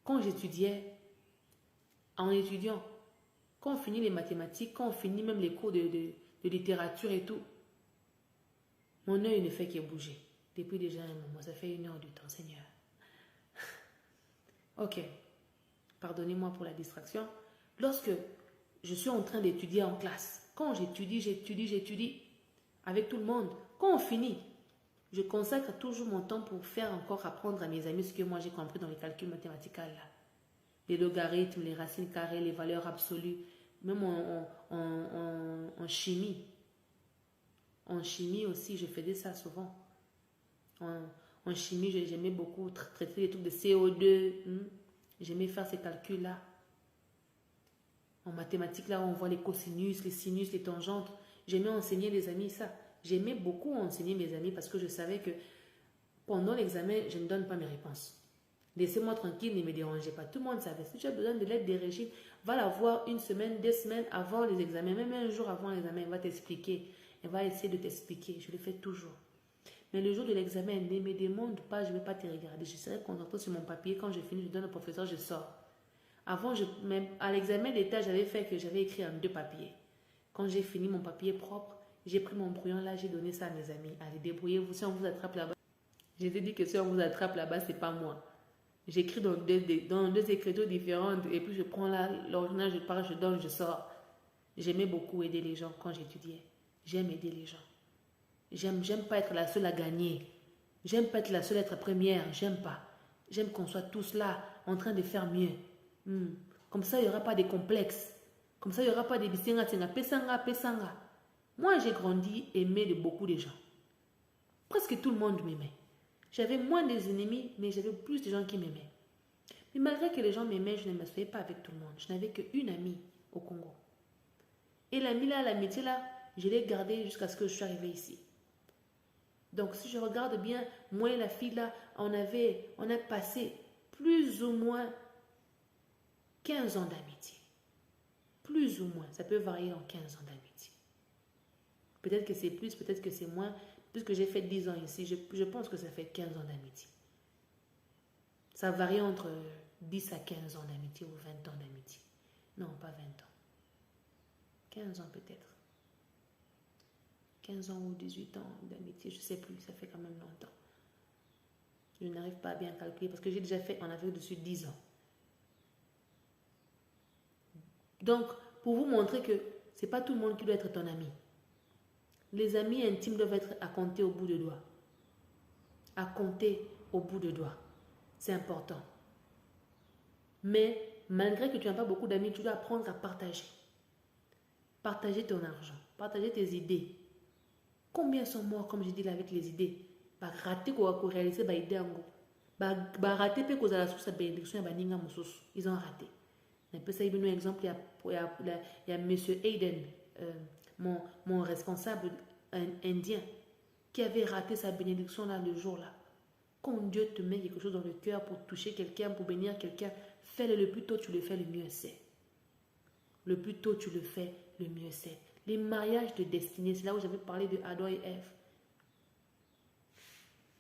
Quand j'étudiais, en étudiant, quand on finit les mathématiques, quand on finit même les cours de littérature et tout, mon œil ne fait que bouger. Depuis déjà un moment, ça fait 1 heure du temps, Seigneur. Ok, pardonnez-moi pour la distraction. Lorsque je suis en train d'étudier en classe, quand j'étudie avec tout le monde, quand on finit, je consacre toujours mon temps pour faire encore apprendre à mes amis ce que moi j'ai compris dans les calculs mathématiques là. Les logarithmes, les racines carrées, les valeurs absolues, même en chimie. En chimie aussi, je faisais ça souvent. En chimie, j'aimais beaucoup traiter les trucs de CO2. J'aimais faire ces calculs-là. En mathématiques, là, on voit les cosinus, les sinus, les tangentes. J'aimais enseigner les amis ça. J'aimais beaucoup enseigner mes amis parce que je savais que pendant l'examen, je ne donne pas mes réponses. Laissez-moi tranquille, ne me dérangez pas. Tout le monde savait. Si tu as besoin de l'aide des régimes, va la voir 1 semaine, 2 semaines avant les examens. Même un jour avant l'examen, elle va t'expliquer. Elle va essayer de t'expliquer. Je le fais toujours. Mais le jour de l'examen, ne me demande pas, je ne vais pas te regarder. Je serai concentrée sur mon papier. Quand je finis, je donne au professeur, je sors. Avant, même à l'examen d'état, j'avais écrit en 2 papiers. Quand j'ai fini mon papier propre, j'ai pris mon brouillon là, j'ai donné ça à mes amis. Allez, débrouillez-vous. Si on vous attrape là-bas, je t'ai dit que si on vous attrape là-bas, c'est pas moi. J'écris dans 2 écritures différentes et puis je prends là l'original, je pars, je donne, je sors. J'aimais beaucoup aider les gens quand j'étudiais. J'aime aider les gens. J'aime pas être la seule à gagner. J'aime pas être la seule à être première. J'aime pas. J'aime qu'on soit tous là en train de faire mieux. Comme ça, il n'y aura pas de complexes. Comme ça, il n'y aura pas de bisinga, pesanga. Moi, j'ai grandi aimé de beaucoup de gens. Presque tout le monde m'aimait. J'avais moins des ennemis, mais j'avais plus de gens qui m'aimaient. Mais malgré que les gens m'aimaient, je ne m'asseyais pas avec tout le monde. Je n'avais qu'une amie au Congo. Et l'amie là, l'amitié là, je l'ai gardée jusqu'à ce que je sois arrivée ici. Donc, si je regarde bien, moi et la fille là, on a passé plus ou moins 15 ans d'amitié. Plus ou moins, ça peut varier en 15 ans d'amitié. Peut-être que c'est plus, peut-être que c'est moins. Puisque j'ai fait 10 ans ici, je pense que ça fait 15 ans d'amitié. Ça varie entre 10 à 15 ans d'amitié ou 20 ans d'amitié. Non, pas 20 ans. 15 ans peut-être. 15 ans ou 18 ans d'amitié, je ne sais plus, ça fait quand même longtemps. Je n'arrive pas à bien calculer parce que j'ai déjà fait en Afrique du Sud 10 ans. Donc, pour vous montrer que ce n'est pas tout le monde qui doit être ton ami. Les amis intimes doivent être à compter au bout de doigts. À compter au bout de doigts. C'est important. Mais malgré que tu n'as pas beaucoup d'amis, tu dois apprendre à partager. Partager ton argent. Partager tes idées. Combien sont morts, comme je dis là, avec les idées? Rater pour réaliser des idées. Rater pour cause de la source de bénédiction. Ils ont raté. Un peu ça, il y a un exemple. Il y a M. Hayden. Mon responsable indien qui avait raté sa bénédiction là le jour là. Quand Dieu te met quelque chose dans le cœur pour toucher quelqu'un, pour bénir quelqu'un, fais-le le plus tôt tu le fais, le mieux c'est. Le plus tôt tu le fais, le mieux c'est. Les mariages de destinée, c'est là où j'avais parlé de Adam et Ève.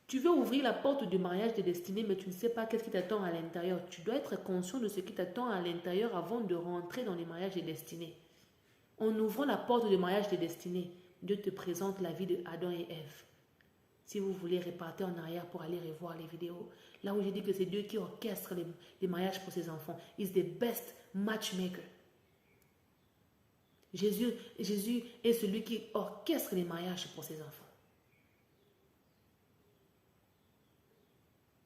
Tu veux ouvrir la porte du mariage de destinée, mais tu ne sais pas qu'est-ce qui t'attend à l'intérieur. Tu dois être conscient de ce qui t'attend à l'intérieur avant de rentrer dans les mariages de destinée. En ouvrant la porte du mariage de destinée, Dieu te présente la vie de Adam et Ève. Si vous voulez repartir en arrière pour aller revoir les vidéos, là où j'ai dit que c'est Dieu qui orchestre les mariages pour ses enfants. He's the best matchmaker. Jésus est celui qui orchestre les mariages pour ses enfants.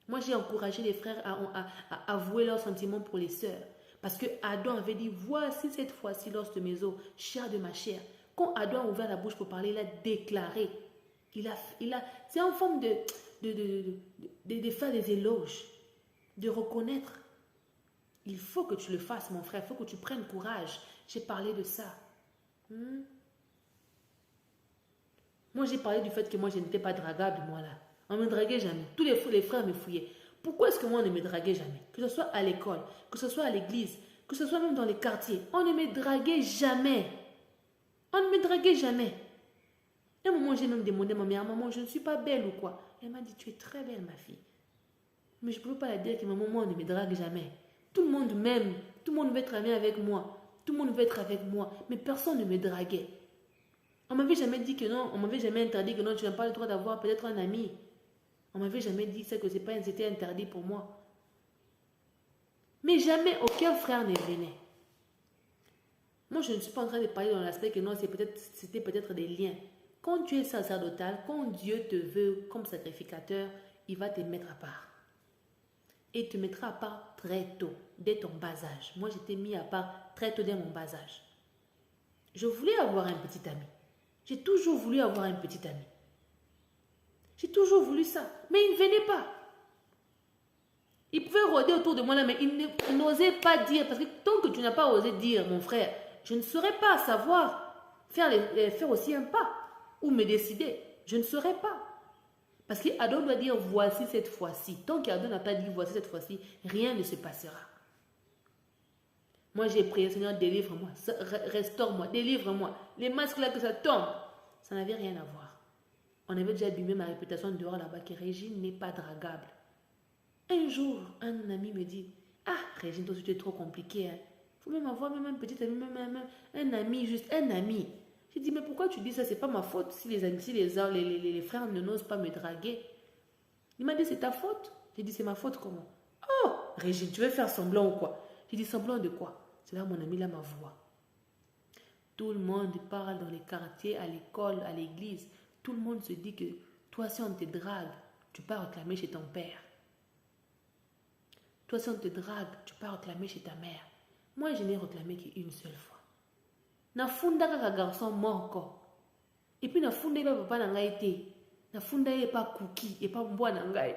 Moi, j'ai encouragé les frères à avouer leurs sentiments pour les sœurs. Parce que Adam avait dit, voici cette fois-ci l'os de mes os, chair de ma chair. Quand Adam a ouvert la bouche pour parler, il a déclaré. C'est en forme de faire des éloges, de reconnaître. Il faut que tu le fasses, mon frère. Il faut que tu prennes courage. J'ai parlé de ça. Moi, j'ai parlé du fait que moi, je n'étais pas dragable, moi, là. On ne me draguait jamais. Tous les frères me fouillaient. Pourquoi est-ce que moi, on ne me draguait jamais? Que ce soit à l'école, que ce soit à l'église, que ce soit même dans les quartiers. On ne me draguait jamais. On ne me draguait jamais. À un moment, j'ai même demandé à ma mère, maman, je ne suis pas belle ou quoi? Elle m'a dit, tu es très belle, ma fille. Mais je ne peux pas la dire que maman, moi, on ne me drague jamais. Tout le monde m'aime. Tout le monde veut être ami avec moi. Tout le monde veut être avec moi. Mais personne ne me draguait. On m'avait jamais dit que non. On m'avait jamais interdit que non, tu n'as pas le droit d'avoir peut-être un ami. On m'avait jamais dit ça, que c'était interdit pour moi. Mais jamais aucun frère ne venait. Moi, je ne suis pas en train de parler dans l'aspect que non, c'était peut-être des liens. Quand tu es sacerdotal, quand Dieu te veut comme sacrificateur, il va te mettre à part. Et il te mettra à part très tôt, dès ton bas âge. Moi, j'étais mis à part très tôt dès mon bas âge. Je voulais avoir un petit ami. J'ai toujours voulu avoir un petit ami. J'ai toujours voulu ça. Mais il ne venait pas. Il pouvait rôder autour de moi là, mais il n'osait pas dire. Parce que tant que tu n'as pas osé dire, mon frère, je ne saurais pas savoir faire aussi un pas. Ou me décider. Je ne saurais pas. Parce qu'Adam doit dire voici cette fois-ci. Tant qu'Adam n'a pas dit voici cette fois-ci, rien ne se passera. Moi j'ai prié, Seigneur, délivre-moi, restaure-moi, délivre-moi. Les masques là que ça tombe, ça n'avait rien à voir. On avait déjà abîmé ma réputation dehors là-bas que Régine n'est pas dragable. Un jour, un ami me dit, ah Régine, toi tu es trop compliquée. Il faut même avoir même un petit ami, même un ami, juste un ami. J'ai dit, mais pourquoi tu dis ça? C'est pas ma faute si les frères ne n'osent pas me draguer. Il m'a dit, c'est ta faute. J'ai dit, c'est ma faute comment? Oh, Régine, tu veux faire semblant ou quoi? J'ai dit, semblant de quoi? C'est là mon ami, là, ma voix. Tout le monde parle dans les quartiers, à l'école, à l'église. Tout le monde se dit que toi, si on te drague, tu pars réclamer chez ton père. Toi, si on te drague, tu pars réclamer chez ta mère. Moi, je n'ai réclamé qu'une seule fois. Na funda kaka garçon moko. Et puis na funda pas papa na ngai te. Na funda ye pas cookie et pas mbwa na ngai.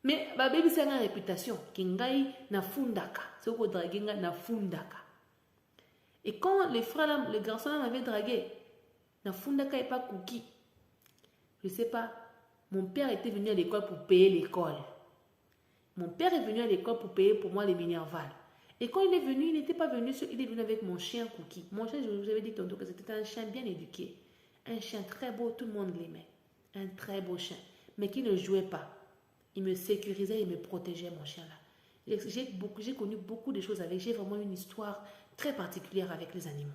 Mais ba baby c'est une réputation ki ngai na fundaka. C'est ko draguer ngai na fundaka. Et quand les frères là, le garçon là m'avait dragué, na fundaka et pas cookie. Je sais pas, mon père était venu à l'école pour payer l'école. Mon père est venu à l'école pour payer pour moi les minervales. Et quand il est venu, il n'était pas venu, il est venu avec mon chien Cookie. Mon chien, je vous avais dit tantôt que c'était un chien bien éduqué. Un chien très beau, tout le monde l'aimait. Un très beau chien, mais qui ne jouait pas. Il me sécurisait, il me protégeait, mon chien-là. J'ai connu beaucoup de choses avec. J'ai vraiment une histoire très particulière avec les animaux.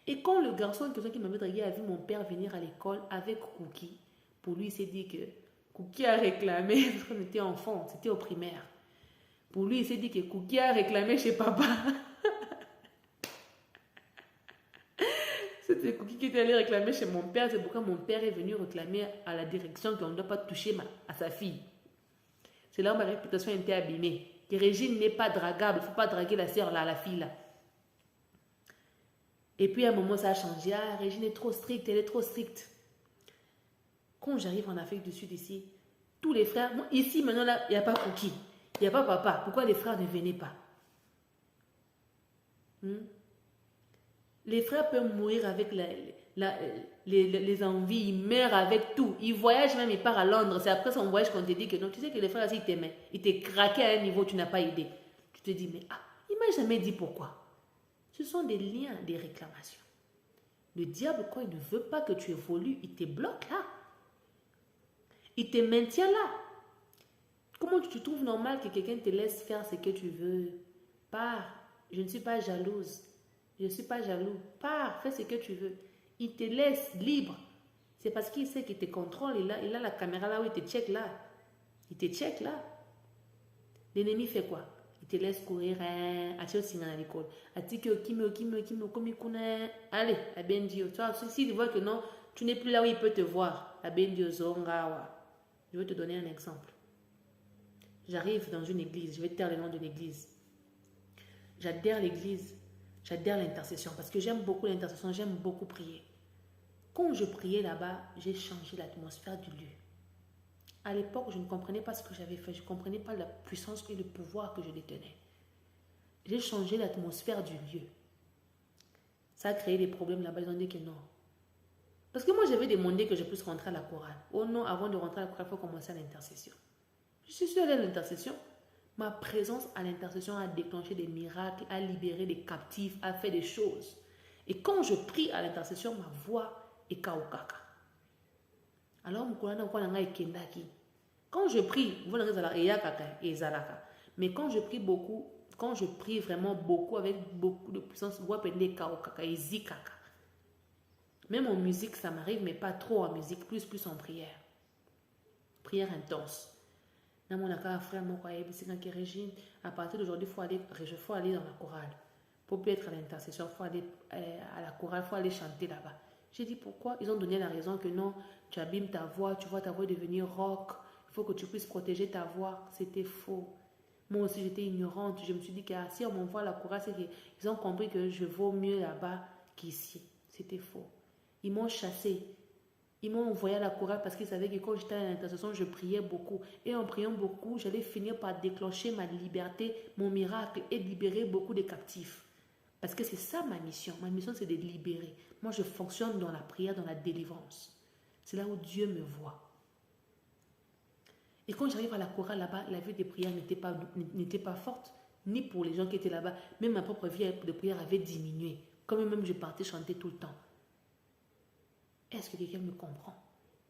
Et quand le garçon qui m'avait dragué a vu mon père venir à l'école avec Cookie, pour lui, il s'est dit que Cookie a réclamé, parce qu'on était enfant, c'était au primaire. Pour lui, il s'est dit que Cookie a réclamé chez papa. C'était Cookie qui était allé réclamer chez mon père. C'est pourquoi mon père est venu réclamer à la direction qu'on ne doit pas toucher à sa fille. C'est là où ma réputation était abîmée. Que Régine n'est pas dragable. Il ne faut pas draguer la sœur là, la fille là. Et puis à un moment, ça a changé. Ah, Régine est trop stricte, elle est trop stricte. Quand j'arrive en Afrique du Sud ici, tous les frères, moi, ici maintenant là, il n'y a pas Cookie. Il n'y a pas papa. Pourquoi les frères ne venaient pas? Les frères peuvent mourir avec les envies. Ils meurent avec tout. Ils voyagent même, ils partent à Londres. C'est après son voyage qu'on te dit que non. Tu sais que les frères, ils t'aimaient. Ils t'ont craqué à un niveau, tu n'as pas idée. Tu te dis, mais il ne m'a jamais dit pourquoi. Ce sont des liens, des réclamations. Le diable, quand il ne veut pas que tu évolues, il te bloque là. Il te maintient là. Comment tu te trouves normal que quelqu'un te laisse faire ce que tu veux? Pars. Je ne suis pas jalouse. Je ne suis pas jaloux. Pars, fais ce que tu veux. Il te laisse libre. C'est parce qu'il sait qu'il te contrôle. Il a la caméra là où il te check là. Il te check là. L'ennemi fait quoi? Il te laisse courir. À l'école. Allez, à Bendio. S'il voit que non, tu n'es plus là où il peut te voir. À Bendio Zongawa. Je vais te donner un exemple. J'arrive dans une église. Je vais te dire le nom de l'église. J'adhère l'église. J'adhère l'intercession. Parce que j'aime beaucoup l'intercession. J'aime beaucoup prier. Quand je priais là-bas, j'ai changé l'atmosphère du lieu. À l'époque, je ne comprenais pas ce que j'avais fait. Je ne comprenais pas la puissance et le pouvoir que je détenais. J'ai changé l'atmosphère du lieu. Ça a créé des problèmes là-bas. Ils ont dit que non. Parce que moi, j'avais demandé que je puisse rentrer à la chorale. Oh non, avant de rentrer à la chorale, il faut commencer à l'intercession. Je suis allée à l'intercession. Ma présence à l'intercession a déclenché des miracles, a libéré des captifs, a fait des choses. Et quand je prie à l'intercession, ma voix est kaokaka. Alors, quand je prie, mais quand je prie beaucoup, quand je prie vraiment beaucoup, avec beaucoup de puissance, même en musique, ça m'arrive, mais pas trop en musique, plus en prière. Prière intense. À partir d'aujourd'hui, il faut aller dans la chorale. Pour plus être à l'intercession, il faut aller à la chorale, il faut aller chanter là-bas. J'ai dit pourquoi? Ils ont donné la raison que non, tu abîmes ta voix, tu vois ta voix devenir rock, il faut que tu puisses protéger ta voix. C'était faux. Moi aussi, j'étais ignorante. Je me suis dit que si on m'envoie à la chorale, c'est qu'ils ont compris que je vaux mieux là-bas qu'ici. C'était faux. Ils m'ont chassé. Ils m'ont envoyé à la chorale parce qu'ils savaient que quand j'étais à l'intercession, je priais beaucoup. Et en priant beaucoup, j'allais finir par déclencher ma liberté, mon miracle et libérer beaucoup de captifs. Parce que c'est ça ma mission. Ma mission, c'est de libérer. Moi, je fonctionne dans la prière, dans la délivrance. C'est là où Dieu me voit. Et quand j'arrive à la chorale là-bas, la vie de prière n'était pas forte, ni pour les gens qui étaient là-bas. Même ma propre vie de prière avait diminué. Quand même, je partais chanter tout le temps. Est-ce que quelqu'un me comprend?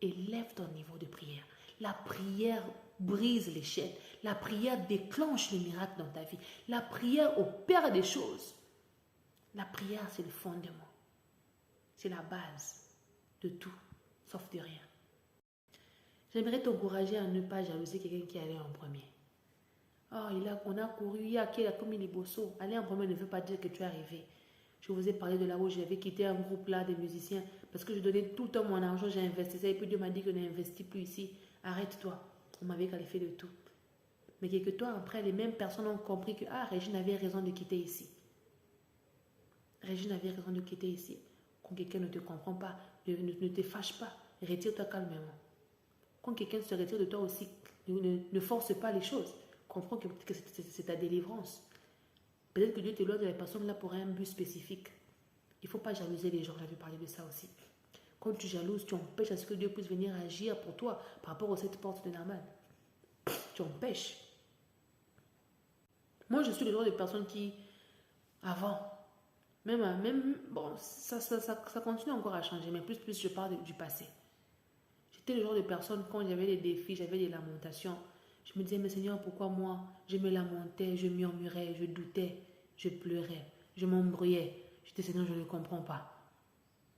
Élève ton niveau de prière. La prière brise les chaînes. La prière déclenche les miracles dans ta vie. La prière opère des choses. La prière, c'est le fondement. C'est la base de tout, sauf de rien. J'aimerais t'encourager à ne pas jalouser quelqu'un qui allait en premier. Oh, on a couru, il y a qui a commis les bossos. Aller en premier ne veut pas dire que tu es arrivé. Je vous ai parlé de là où j'avais quitté un groupe là de musiciens parce que je donnais tout le temps mon argent, j'ai investi ça et puis Dieu m'a dit que je n'investis plus ici. Arrête-toi. On m'avait qualifié de tout. Mais quelque temps après, les mêmes personnes ont compris que Régine avait raison de quitter ici. Régine avait raison de quitter ici. Quand quelqu'un ne te comprend pas, ne te fâche pas. Retire-toi calmement. Quand quelqu'un se retire de toi aussi, ne force pas les choses. Comprends que c'est ta délivrance. Peut-être que Dieu te loin de la personne là pour un but spécifique. Il ne faut pas jalouser les gens. J'avais parlé de ça aussi. Quand tu jalouses, tu empêches à ce que Dieu puisse venir agir pour toi par rapport à cette porte de Naaman. Tu empêches. Moi, je suis le genre de personne qui, avant, bon, ça continue encore à changer, mais plus je parle du passé. J'étais le genre de personne, quand j'avais des défis, j'avais des lamentations, je me disais, mais Seigneur, pourquoi moi? Je me lamentais, je murmurais, je doutais, je pleurais, je m'embrouillais. Je disais, Seigneur, je ne comprends pas.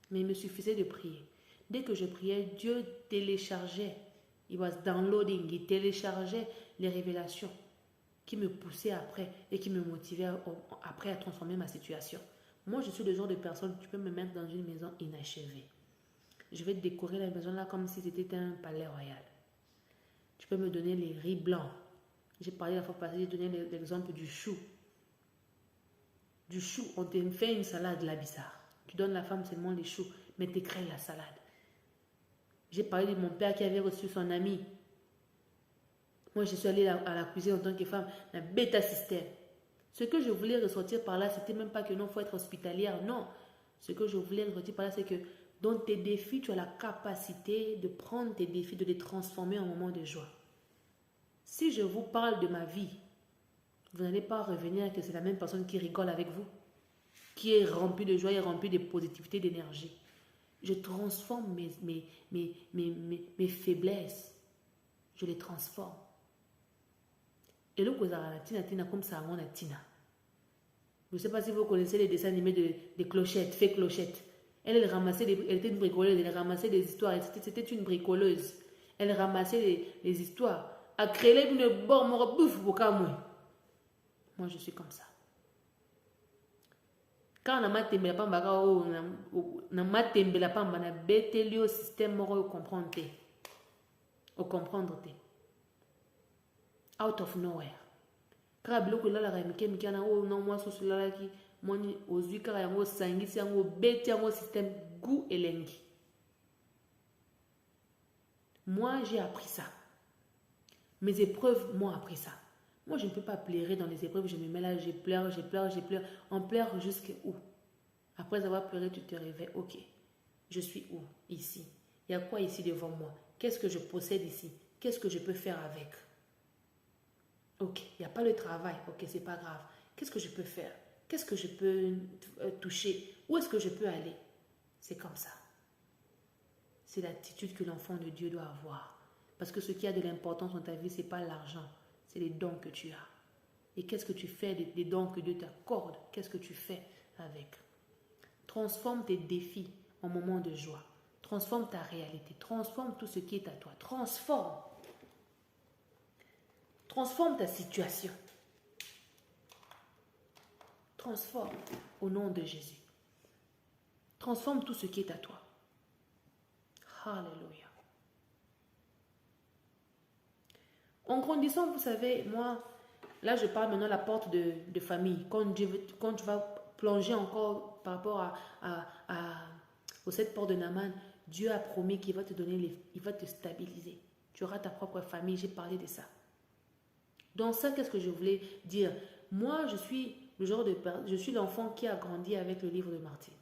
Mais il me suffisait de prier. Dès que je priais, Dieu téléchargeait. It was downloading, il téléchargeait les révélations qui me poussaient après et qui me motivaient après à transformer ma situation. Moi, je suis le genre de personne, tu peux me mettre dans une maison inachevée. Je vais décorer la maison là comme si c'était un palais royal. Tu peux me donner les riz blancs. J'ai parlé la fois passée, j'ai donné l'exemple du chou. Du chou, on te fait une salade là bizarre. Tu donnes la femme seulement les choux, mais tu crées la salade. J'ai parlé de mon père qui avait reçu son ami. Moi, je suis allée à la cuisine en tant que femme, un bêta système. Ce que je voulais ressortir par là, c'était même pas que non, il faut être hospitalière. Non. Ce que je voulais ressortir par là, c'est que dans tes défis, tu as la capacité de prendre tes défis, de les transformer en moments de joie. Si je vous parle de ma vie, vous n'allez pas revenir que c'est la même personne qui rigole avec vous, qui est remplie de joie et remplie de positivité, d'énergie. Je transforme mes faiblesses. Je les transforme. Et le tina comme ça, je ne sais pas si vous connaissez les dessins animés des clochettes, fées clochettes. Elle ramassait, elle était une bricoleuse, elle ramassait des histoires, c'était une bricoleuse. Elle ramassait les histoires. A créé une bombe, bouffe, moi, je suis comme ça. Quand on a matembe la pamba, on a matembe la pamba, on a bêté au système au comprendre. Au comprendre. Out of nowhere. Quand on a la ramike, on a non moi sous la qui moni aux yeux car yango sangi si yango bêté yango système goût et lengi. Moi, j'ai appris ça. Mes épreuves m'ont appris ça. Moi, je ne peux pas pleurer dans les épreuves. Je me mets là, je pleure, je pleure, je pleure. On pleure jusqu'à où? Après avoir pleuré, tu te réveilles. Ok, je suis où? Ici. Il y a quoi ici devant moi? Qu'est-ce que je possède ici? Qu'est-ce que je peux faire avec? Ok, il n'y a pas le travail. Ok, c'est pas grave. Qu'est-ce que je peux faire? Qu'est-ce que je peux toucher? Où est-ce que je peux aller? C'est comme ça. C'est l'attitude que l'enfant de Dieu doit avoir. Parce que ce qui a de l'importance dans ta vie, ce n'est pas l'argent. C'est les dons que tu as. Et qu'est-ce que tu fais des dons que Dieu t'accorde? Qu'est-ce que tu fais avec? Transforme tes défis en moments de joie. Transforme ta réalité. Transforme tout ce qui est à toi. Transforme. Transforme ta situation. Transforme au nom de Jésus. Transforme tout ce qui est à toi. Alléluia. En grandissant, vous savez, moi, là je parle maintenant de la porte de famille. Quand tu vas plonger encore par rapport aux 7 portes de Naaman, Dieu a promis qu'il va te donner, il va te stabiliser. Tu auras ta propre famille, j'ai parlé de ça. Dans ça, qu'est-ce que je voulais dire? Moi, je suis l'enfant qui a grandi avec le livre de Martine.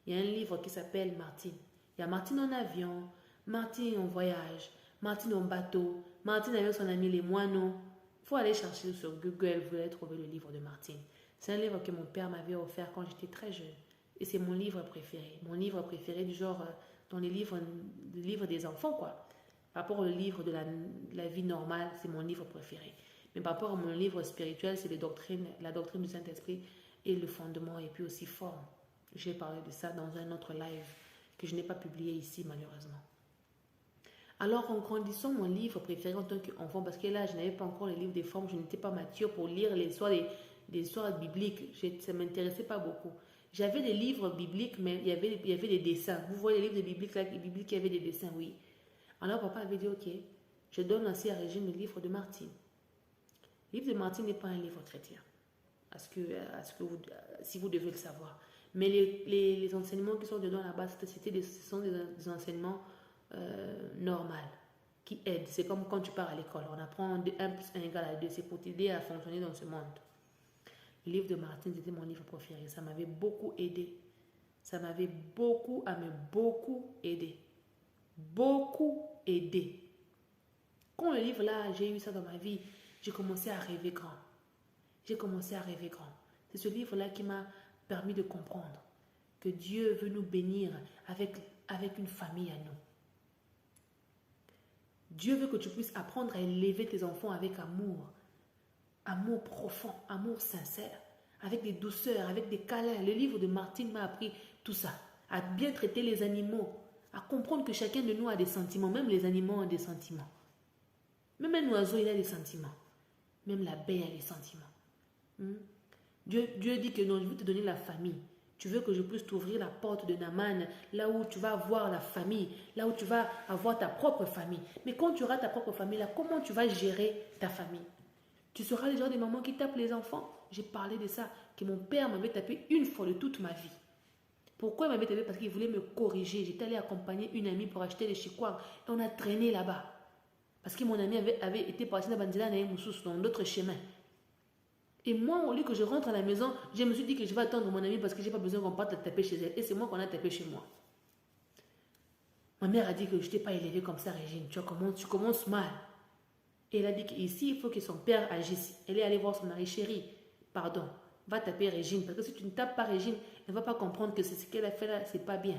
Il y a un livre qui s'appelle Martine. Il y a Martine en avion, Martine en voyage, Martine en bateau, Martine avec son ami les moineaux. Il faut aller chercher sur Google, vous allez trouver le livre de Martine. C'est un livre que mon père m'avait offert quand j'étais très jeune. Et c'est mon livre préféré. Mon livre préféré du genre, dans les livres des enfants, quoi. Par rapport au livre de la vie normale, c'est mon livre préféré. Mais par rapport à mon livre spirituel, c'est la doctrine du Saint-Esprit et le fondement, et puis aussi forme. J'ai parlé de ça dans un autre live que je n'ai pas publié ici, malheureusement. Alors, en grandissant, mon livre préféré en tant qu'enfant, parce que là, je n'avais pas encore le livre des formes, je n'étais pas mature pour lire les histoires bibliques. Ça ne m'intéressait pas beaucoup. J'avais des livres bibliques, mais il y avait des dessins. Vous voyez les livres bibliques, là, les bibliques, il y avait des dessins, oui. Alors, papa avait dit, ok, je donne ainsi à Régine le livre de Martine. Le livre de Martine n'est pas un livre chrétien, si vous devez le savoir. Mais les enseignements qui sont dedans là-bas, ce sont des enseignements normaux, qui aident. C'est comme quand tu pars à l'école, on apprend 1 plus 1 égale à 2, c'est pour t'aider à fonctionner dans ce monde. Le livre de Martine, c'était mon livre préféré. Ça m'avait beaucoup aidé. Ça m'avait beaucoup aidé. Beaucoup aidé. Quand le livre là, j'ai eu ça dans ma vie, j'ai commencé à rêver grand. J'ai commencé à rêver grand. C'est ce livre là qui m'a permis de comprendre que Dieu veut nous bénir avec une famille à nous. Dieu veut que tu puisses apprendre à élever tes enfants avec amour. Amour profond, amour sincère, avec des douceurs, avec des câlins. Le livre de Martine m'a appris tout ça. À bien traiter les animaux, à comprendre que chacun de nous a des sentiments. Même les animaux ont des sentiments. Même un oiseau, il a des sentiments. Même l'abeille a des sentiments. Dieu dit que non, je veux te donner la famille. Tu veux que je puisse t'ouvrir la porte de Naaman, là où tu vas avoir la famille, là où tu vas avoir ta propre famille. Mais quand tu auras ta propre famille, là, comment tu vas gérer ta famille? Tu seras le genre de maman qui tape les enfants. J'ai parlé de ça, que mon père m'avait tapé une fois de toute ma vie. Pourquoi il m'avait tapé? Parce qu'il voulait me corriger. J'étais allée accompagner une amie pour acheter des chikwang et on a traîné là-bas. Parce que mon ami avait été parti dans d'autres chemins. Et moi, au lieu que je rentre à la maison, je me suis dit que je vais attendre mon ami parce que je n'ai pas besoin qu'on parte taper chez elle. Et c'est moi qu'on a tapé chez moi. Ma mère a dit que je ne t'ai pas élevée comme ça, Régine. Tu commences mal. Et elle a dit qu'ici, il faut que son père agisse. Elle est allée voir son mari. Chérie, pardon, va taper Régine. Parce que si tu ne tapes pas Régine, elle ne va pas comprendre que ce qu'elle a fait là, c'est pas bien.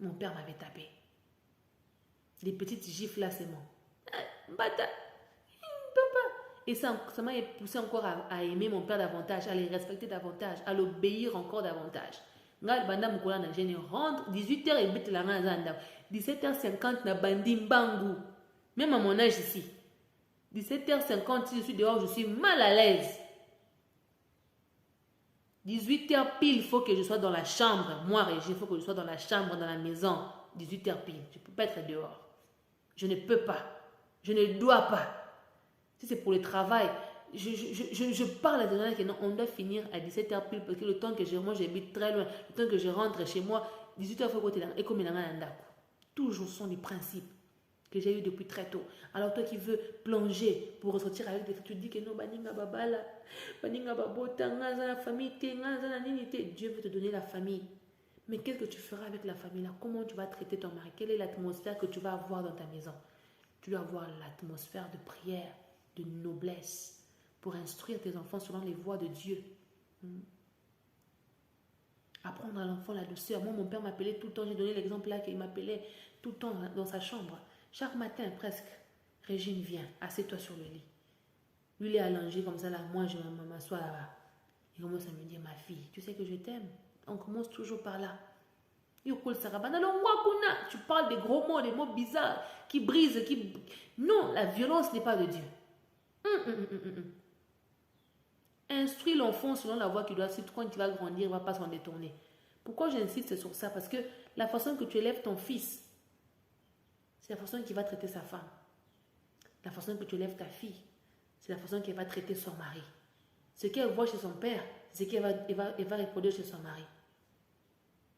Mon père m'avait tapé. Les petites gifles là, c'est bon. Bata. Et ça m'a poussé encore à aimer mon père davantage, à le respecter davantage, à l'obéir encore davantage. Ngal banda mukola na jeune rentre 18h et bit la ngazanda. 17h50 na bandi mbangu. Même à mon âge ici. 17h50 si je suis dehors, je suis mal à l'aise. 18h pile, il faut que je sois dans la chambre. Moi, Régine, il faut que je sois dans la chambre, dans la maison. 18h pile. Je ne peux pas être dehors. Je ne peux pas. Je ne dois pas. Si c'est pour le travail, je parle à des gens qui non, on doit finir à 17h pile parce que le temps que moi j'habite très loin, le temps que je rentre chez moi, 18h il faut côté là. Et comme il y a un toujours sont des principes que j'ai eu depuis très tôt. Alors toi qui veux plonger pour ressortir avec des filles, tu te dis que non, baninga babala, baninga babota, ngaza la famille, ngaza la ninité. Dieu veut te donner la famille. Mais qu'est-ce que tu feras avec la famille là? Comment tu vas traiter ton mari? Quelle est l'atmosphère que tu vas avoir dans ta maison? Tu dois avoir l'atmosphère de prière, de noblesse, pour instruire tes enfants selon les voies de Dieu. Apprendre à l'enfant la douceur. Moi, mon père m'appelait tout le temps, j'ai donné l'exemple là qu'il m'appelait tout le temps dans sa chambre. Chaque matin, presque, Régine vient, assieds-toi sur le lit. Lui, il est allongé comme ça là, moi, je m'assois là-bas. Il commence à me dire, ma fille, tu sais que je t'aime. On commence toujours par là. Tu parles des gros mots, des mots bizarres, qui brisent, qui... Non, la violence n'est pas de Dieu. Instruis l'enfant selon la voie qu'il doit suivre. Quand il va grandir, il ne va pas s'en détourner. Pourquoi j'insiste sur ça? Parce que la façon que tu élèves ton fils, c'est la façon qu'il va traiter sa femme. La façon que tu élèves ta fille, c'est la façon qu'elle va traiter son mari. Ce qu'elle voit chez son père, c'est ce qu'elle va reproduire chez son mari.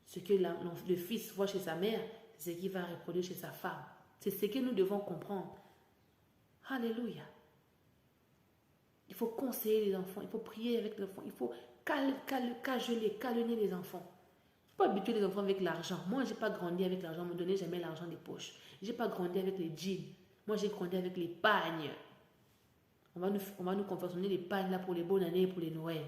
Ce que le fils voit chez sa mère, c'est ce qu'il va reproduire chez sa femme. C'est ce que nous devons comprendre. Alléluia. Il faut conseiller les enfants, il faut prier avec les enfants, il faut câliner les enfants. Il ne faut pas habituer les enfants avec l'argent. Moi, je n'ai pas grandi avec l'argent, on ne me donnait jamais l'argent des poches. Je n'ai pas grandi avec les jeans. Moi, j'ai grandi avec les pagnes. On va nous confectionner les pagnes là pour les bonnes années et pour les Noëls.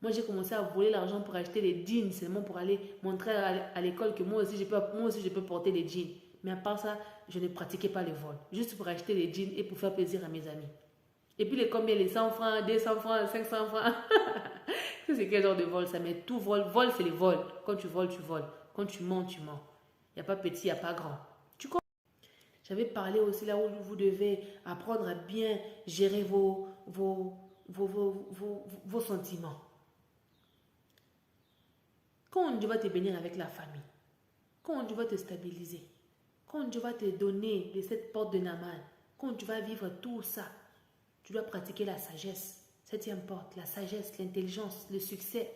Moi, j'ai commencé à voler l'argent pour acheter les jeans, seulement pour aller montrer à l'école que moi aussi, je peux porter les jeans. Mais à part ça, je ne pratiquais pas le vol. Juste pour acheter les jeans et pour faire plaisir à mes amis. Et puis les combien, les 100 francs, 200 francs, 500 francs. C'est quel genre de vol ça? Mais tout vol, c'est le vol. Quand tu voles, tu voles. Quand tu mens, tu mens. Il n'y a pas petit, il n'y a pas grand. Tu comprends? J'avais parlé aussi là où vous devez apprendre à bien gérer vos sentiments. Quand Dieu va te bénir avec la famille, quand Dieu va te stabiliser, quand Dieu va te donner les 7 portes de Naaman, quand tu vas vivre tout ça, tu dois pratiquer la sagesse. 7e porte, la sagesse, l'intelligence, le succès,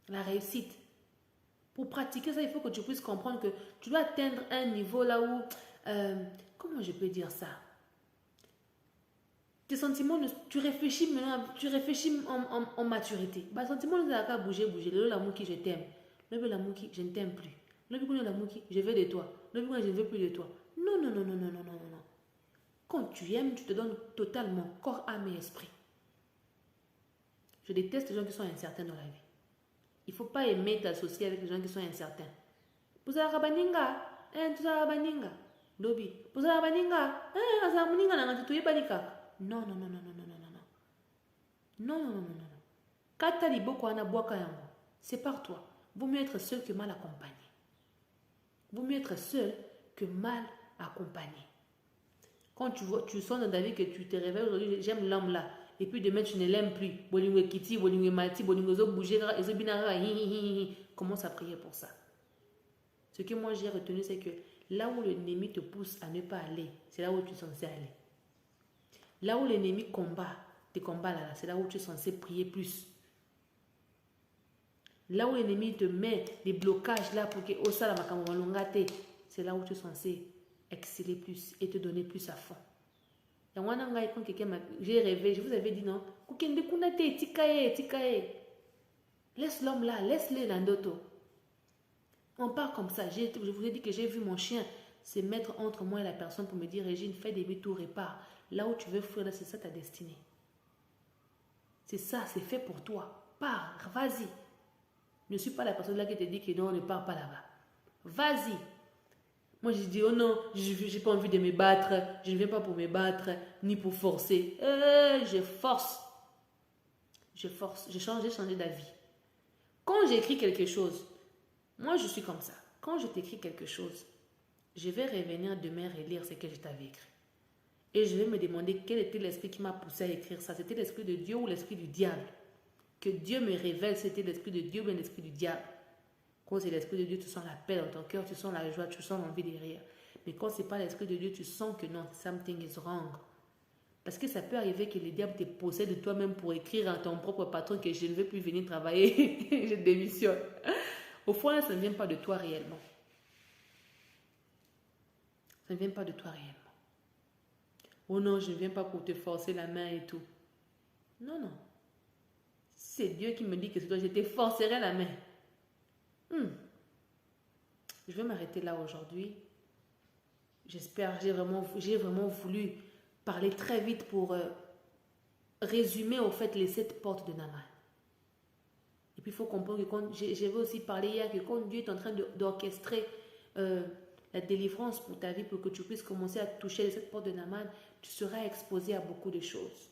la réussite. Pour pratiquer ça, il faut que tu puisses comprendre que tu dois atteindre un niveau là où... comment je peux dire ça? Tes sentiments, tu réfléchis maintenant, tu réfléchis en maturité. Les sentiments, ils ont bouger. Le l'amour qui je t'aime. Le l'amour qui je ne t'aime plus. Le l'amour qui je veux de toi. Le je ne veux plus de toi. Non. Quand tu aimes, tu te donnes totalement, corps, âme et esprit. Je déteste les gens qui sont incertains dans la vie. Il ne faut pas aimer t'associer avec les gens qui sont incertains. Pozala baninga, tuzala baninga. Lobi, pozala baninga, azala baninga na ngati tuyebanika. Non. Kata liboko ana boaka yango. Sépare-toi. Vaut mieux être seul que mal accompagné. Vaut mieux être seul que mal accompagné. Quand tu sens dans ta vie que tu te réveilles aujourd'hui, j'aime l'homme là. Et puis demain, tu ne l'aimes plus. Bolingo kiti, bolingo mati, bolingo zo bouger, zo binara, commence à prier pour ça. Ce que moi j'ai retenu, c'est que là où l'ennemi te pousse à ne pas aller, c'est là où tu es censé aller. Là où l'ennemi combat, tes combats là, c'est là où tu es censé prier plus. Là où l'ennemi te met des blocages là pour que c'est là où tu es censé exceller plus et te donner plus à fond. J'ai rêvé, je vous avais dit non. Laisse l'homme là, laisse-le l'andoto. On part comme ça. Je vous ai dit que j'ai vu mon chien se mettre entre moi et la personne pour me dire, Régine, fais demi-tour et pars. Là où tu veux fuir, c'est ça ta destinée. C'est ça, c'est fait pour toi. Pars, vas-y. Ne suis pas la personne là qui te dit que non, ne pars pas là-bas. Vas-y. Moi, je dis, oh non, je n'ai pas envie de me battre. Je ne viens pas pour me battre, ni pour forcer. Je force. J'ai changé d'avis. Quand j'écris quelque chose, moi je suis comme ça. Quand je t'écris quelque chose, je vais revenir demain relire ce que je t'avais écrit. Et je vais me demander quel était l'esprit qui m'a poussé à écrire ça. C'était l'esprit de Dieu ou l'esprit du diable? Que Dieu me révèle, c'était l'esprit de Dieu ou bien l'esprit du diable. Quand c'est l'esprit de Dieu, tu sens la paix dans ton cœur, tu sens la joie, tu sens l'envie de rire. Mais quand ce n'est pas l'esprit de Dieu, tu sens que non, something is wrong. Parce que ça peut arriver que le diable te possède de toi-même pour écrire à ton propre patron que je ne veux plus venir travailler, je démissionne. Au fond, là, ça ne vient pas de toi réellement. Ça ne vient pas de toi réellement. Oh non, je ne viens pas pour te forcer la main et tout. Non, non. C'est Dieu qui me dit que c'est toi, je te forcerai la main. Je vais m'arrêter là aujourd'hui. J'espère, j'ai vraiment voulu parler très vite pour résumer au fait les 7 portes de Naaman. Et puis il faut comprendre que quand je vais aussi parler hier que quand Dieu est en train d'orchestrer la délivrance pour ta vie, pour que tu puisses commencer à toucher les 7 portes de Naaman, tu seras exposé à beaucoup de choses.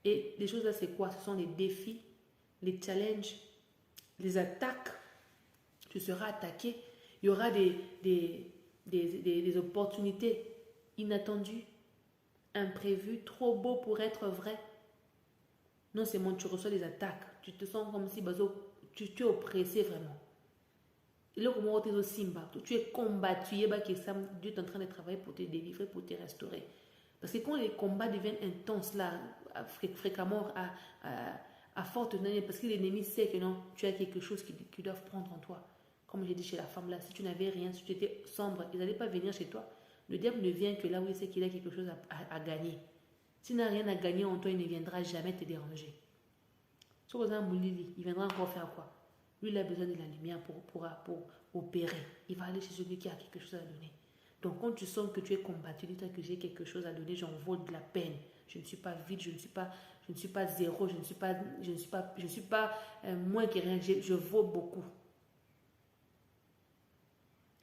Et les choses là, c'est quoi? Ce sont les défis, les challenges, les attaques. Tu seras attaqué. Il y aura des opportunités inattendues, imprévues, trop beaux pour être vraies. Non seulement tu reçois des attaques, tu te sens comme si tu es oppressé vraiment. Et là, comment tu es combattu, Dieu est en train de travailler pour te délivrer, pour te restaurer. Parce que quand les combats deviennent intenses, là, fréquemment, à forte tenue, parce que l'ennemi sait que non, tu as quelque chose qu'ils doivent prendre en toi. Comme j'ai dit chez la femme là, si tu n'avais rien, si tu étais sombre, ils n'allaient pas venir chez toi. Le diable ne vient que là où il sait qu'il a quelque chose à gagner. S'il n'a rien à gagner en toi, il ne viendra jamais te déranger. Sur exemple, il viendra encore faire quoi? Lui, il a besoin de la lumière pour opérer. Il va aller chez celui qui a quelque chose à donner. Donc, quand tu sens que tu es combattu, dis-toi que j'ai quelque chose à donner, j'envole de la peine. Je ne suis pas vide, je ne suis pas zéro, je ne suis pas moins que rien, je vaux beaucoup.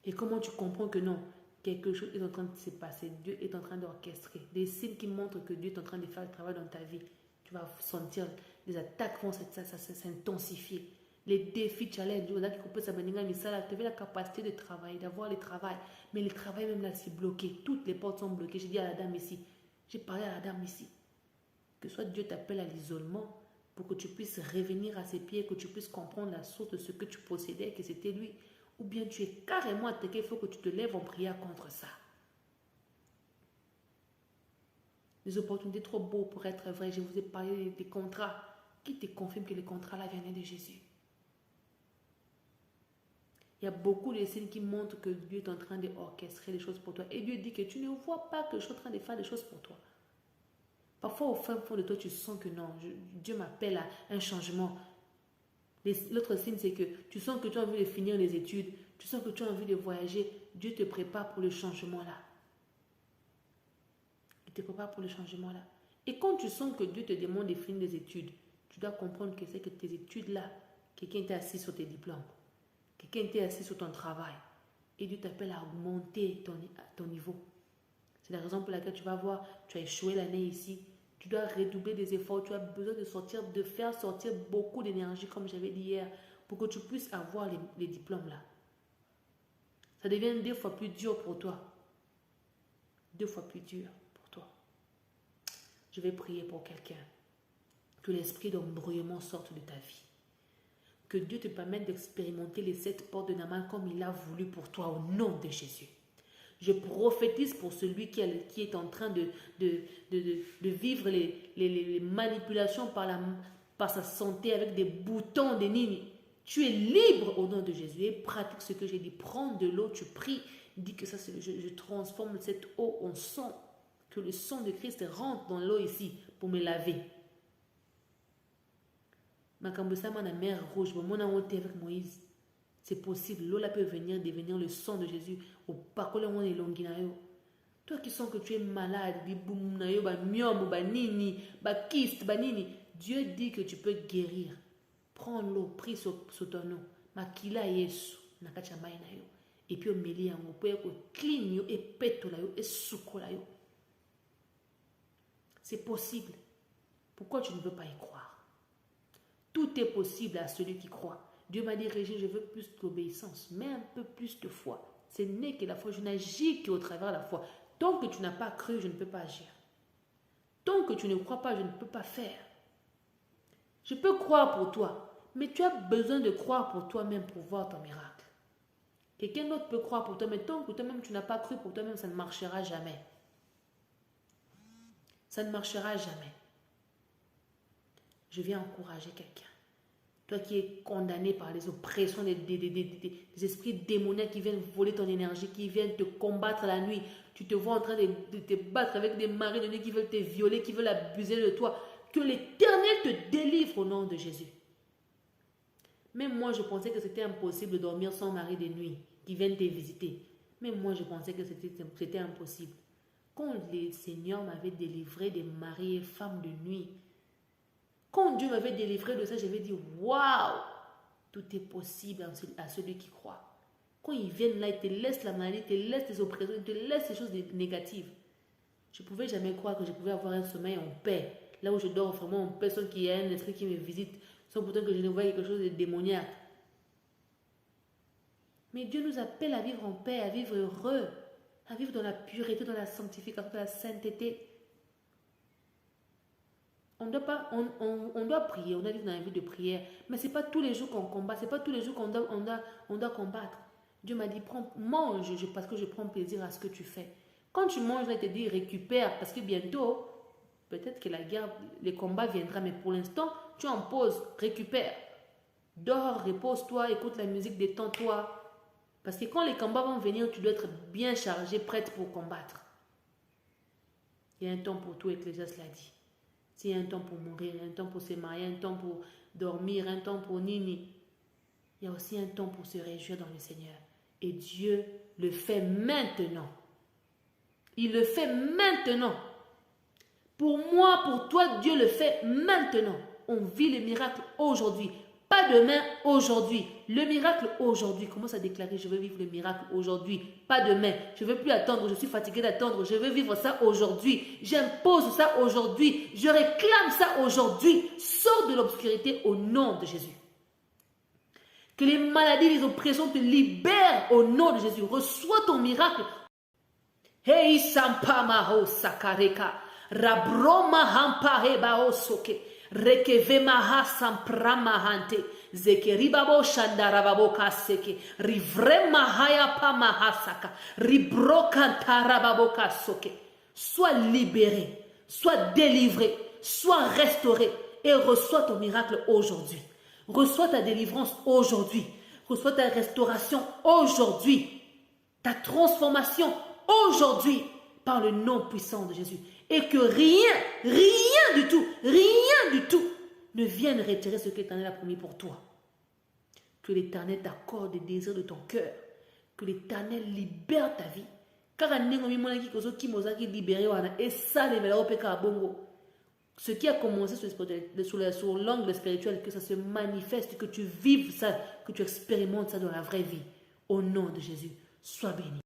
Et comment tu comprends que non, quelque chose est en train de se passer, Dieu est en train d'orchestrer. Des signes qui montrent que Dieu est en train de faire le travail dans ta vie. Tu vas sentir les attaques vont s'intensifier. Les défis, challenges, tu avais la capacité de travailler, d'avoir le travail. Mais le travail même là, c'est bloqué. Toutes les portes sont bloquées. J'ai dit à la dame ici, j'ai parlé à la dame ici, que soit Dieu t'appelle à l'isolement pour que tu puisses revenir à ses pieds, que tu puisses comprendre la source de ce que tu possédais, que c'était lui. Ou bien tu es carrément attaqué, il faut que tu te lèves en prière contre ça. Les opportunités trop beaux pour être vraies. Je vous ai parlé des contrats. Qui te confirme que les contrats là viennent de Jésus? Il y a beaucoup de signes qui montrent que Dieu est en train d'orchestrer les choses pour toi. Et Dieu dit que tu ne vois pas que je suis en train de faire des choses pour toi. Parfois, au fin fond de toi, tu sens que non, Dieu m'appelle à un changement. L'autre signe, c'est que tu sens que tu as envie de finir les études, tu sens que tu as envie de voyager. Dieu te prépare pour le changement là. Il te prépare pour le changement là. Et quand tu sens que Dieu te demande de finir les études, tu dois comprendre que c'est que tes études là, quelqu'un t'est assis sur tes diplômes. Quelqu'un t'est assis sur ton travail. Et Dieu t'appelle à augmenter ton niveau. C'est la raison pour laquelle tu vas voir, tu as échoué l'année ici. Tu dois redoubler des efforts. Tu as besoin de faire sortir beaucoup d'énergie, comme j'avais dit hier, pour que tu puisses avoir les diplômes là. Ça devient 2 fois plus dur pour toi. 2 fois plus dur pour toi. Je vais prier pour quelqu'un. Que l'esprit d'embrouillement sorte de ta vie. Que Dieu te permette d'expérimenter les 7 portes de Naaman comme il a voulu pour toi au nom de Jésus. Je prophétise pour celui qui est en train de vivre les manipulations par sa santé avec des boutons d'ennemi. Tu es libre au nom de Jésus et pratique ce que j'ai dit. Prends de l'eau, tu pries. Dis que ça, je transforme cette eau en sang. Que le sang de Christ rentre dans l'eau ici pour me laver. Makambusama na mer rouge, mon honte avec Moïse. C'est possible, l'eau là peut devenir le sang de Jésus. Au parcours on est longinayo. Toi qui sens que tu es malade, Dieu dit que tu peux guérir. Prends l'eau, prie sur ton eau. Makila Yesu, nakachamai na yo. Et puis au milieu, on peut clean yo et peto la yo et souko la yo. C'est possible. Pourquoi tu ne veux pas y croire? Tout est possible à celui qui croit. Dieu m'a dit, Régine, je veux plus d'obéissance, mais un peu plus de foi. Ce n'est que la foi, je n'agis qu'au travers de la foi. Tant que tu n'as pas cru, je ne peux pas agir. Tant que tu ne crois pas, je ne peux pas faire. Je peux croire pour toi, mais tu as besoin de croire pour toi-même pour voir ton miracle. Quelqu'un d'autre peut croire pour toi, mais tant que toi-même tu n'as pas cru pour toi-même, ça ne marchera jamais. Ça ne marchera jamais. Je viens encourager quelqu'un. Toi qui es condamné par les oppressions des esprits démoniaques qui viennent voler ton énergie, qui viennent te combattre la nuit. Tu te vois en train de te battre avec des maris de nuit qui veulent te violer, qui veulent abuser de toi. Que l'Éternel te délivre au nom de Jésus. Même moi, je pensais que c'était impossible de dormir sans mari de nuit qui viennent te visiter. Même moi, je pensais que c'était impossible. Quand le Seigneur m'avait délivré des maris et femmes de nuit, quand Dieu m'avait délivré de ça, j'avais dit, waouh, tout est possible à celui qui croit. Quand ils viennent là, ils te laissent la maladie, ils te laissent les oppressions, ils te laissent les choses négatives. Je ne pouvais jamais croire que je pouvais avoir un sommeil en paix. Là où je dors vraiment en paix, sans qu'il y ait un esprit qui me visite, sans pourtant que je ne voie quelque chose de démoniaque. Mais Dieu nous appelle à vivre en paix, à vivre heureux, à vivre dans la pureté, dans la sanctification, dans la sainteté. On doit prier, on doit vivre dans la vie de prière, mais ce n'est pas tous les jours qu'on combat, ce n'est pas tous les jours qu'on doit combattre. Dieu m'a dit, mange parce que je prends plaisir à ce que tu fais. Quand tu manges, il te dit, récupère, parce que bientôt, peut-être que la guerre, les combats viendront, mais pour l'instant, tu en poses, récupère. Dors, repose-toi, écoute la musique, détends-toi. Parce que quand les combats vont venir, tu dois être bien chargé, prête pour combattre. Il y a un temps pour tout, Ecclésiaste l'a dit. S'il y a un temps pour mourir, un temps pour se marier, un temps pour dormir, un temps pour nini. Il y a aussi un temps pour se réjouir dans le Seigneur. Et Dieu le fait maintenant. Il le fait maintenant. Pour moi, pour toi, Dieu le fait maintenant. On vit le miracle aujourd'hui. Pas demain, aujourd'hui. Le miracle aujourd'hui. Commence à déclarer, je veux vivre le miracle aujourd'hui. Pas demain. Je ne veux plus attendre. Je suis fatigué d'attendre. Je veux vivre ça aujourd'hui. J'impose ça aujourd'hui. Je réclame ça aujourd'hui. Sors de l'obscurité au nom de Jésus. Que les maladies, les oppressions te libèrent au nom de Jésus. Reçois ton miracle. Hey, sampamaho sakareka. Rabroma hampa hebao soke. Rekevemaha sampramahante. Zekeribabo shandarababo kaseke. Rivremahaya pamahasaka. Ribrokantarababo kasoke. Sois libéré, sois délivré, sois restauré et reçois ton miracle aujourd'hui. Reçois ta délivrance aujourd'hui. Reçois ta restauration aujourd'hui. Ta transformation aujourd'hui par le nom puissant de Jésus. Et que rien du tout ne vienne retirer ce que l'Éternel a promis pour toi. Que l'Éternel t'accorde des désirs de ton cœur. Que l'Éternel libère ta vie. Car ce qui a commencé sur l'angle spirituel, que ça se manifeste, que tu vives ça, que tu expérimentes ça dans la vraie vie. Au nom de Jésus, sois béni.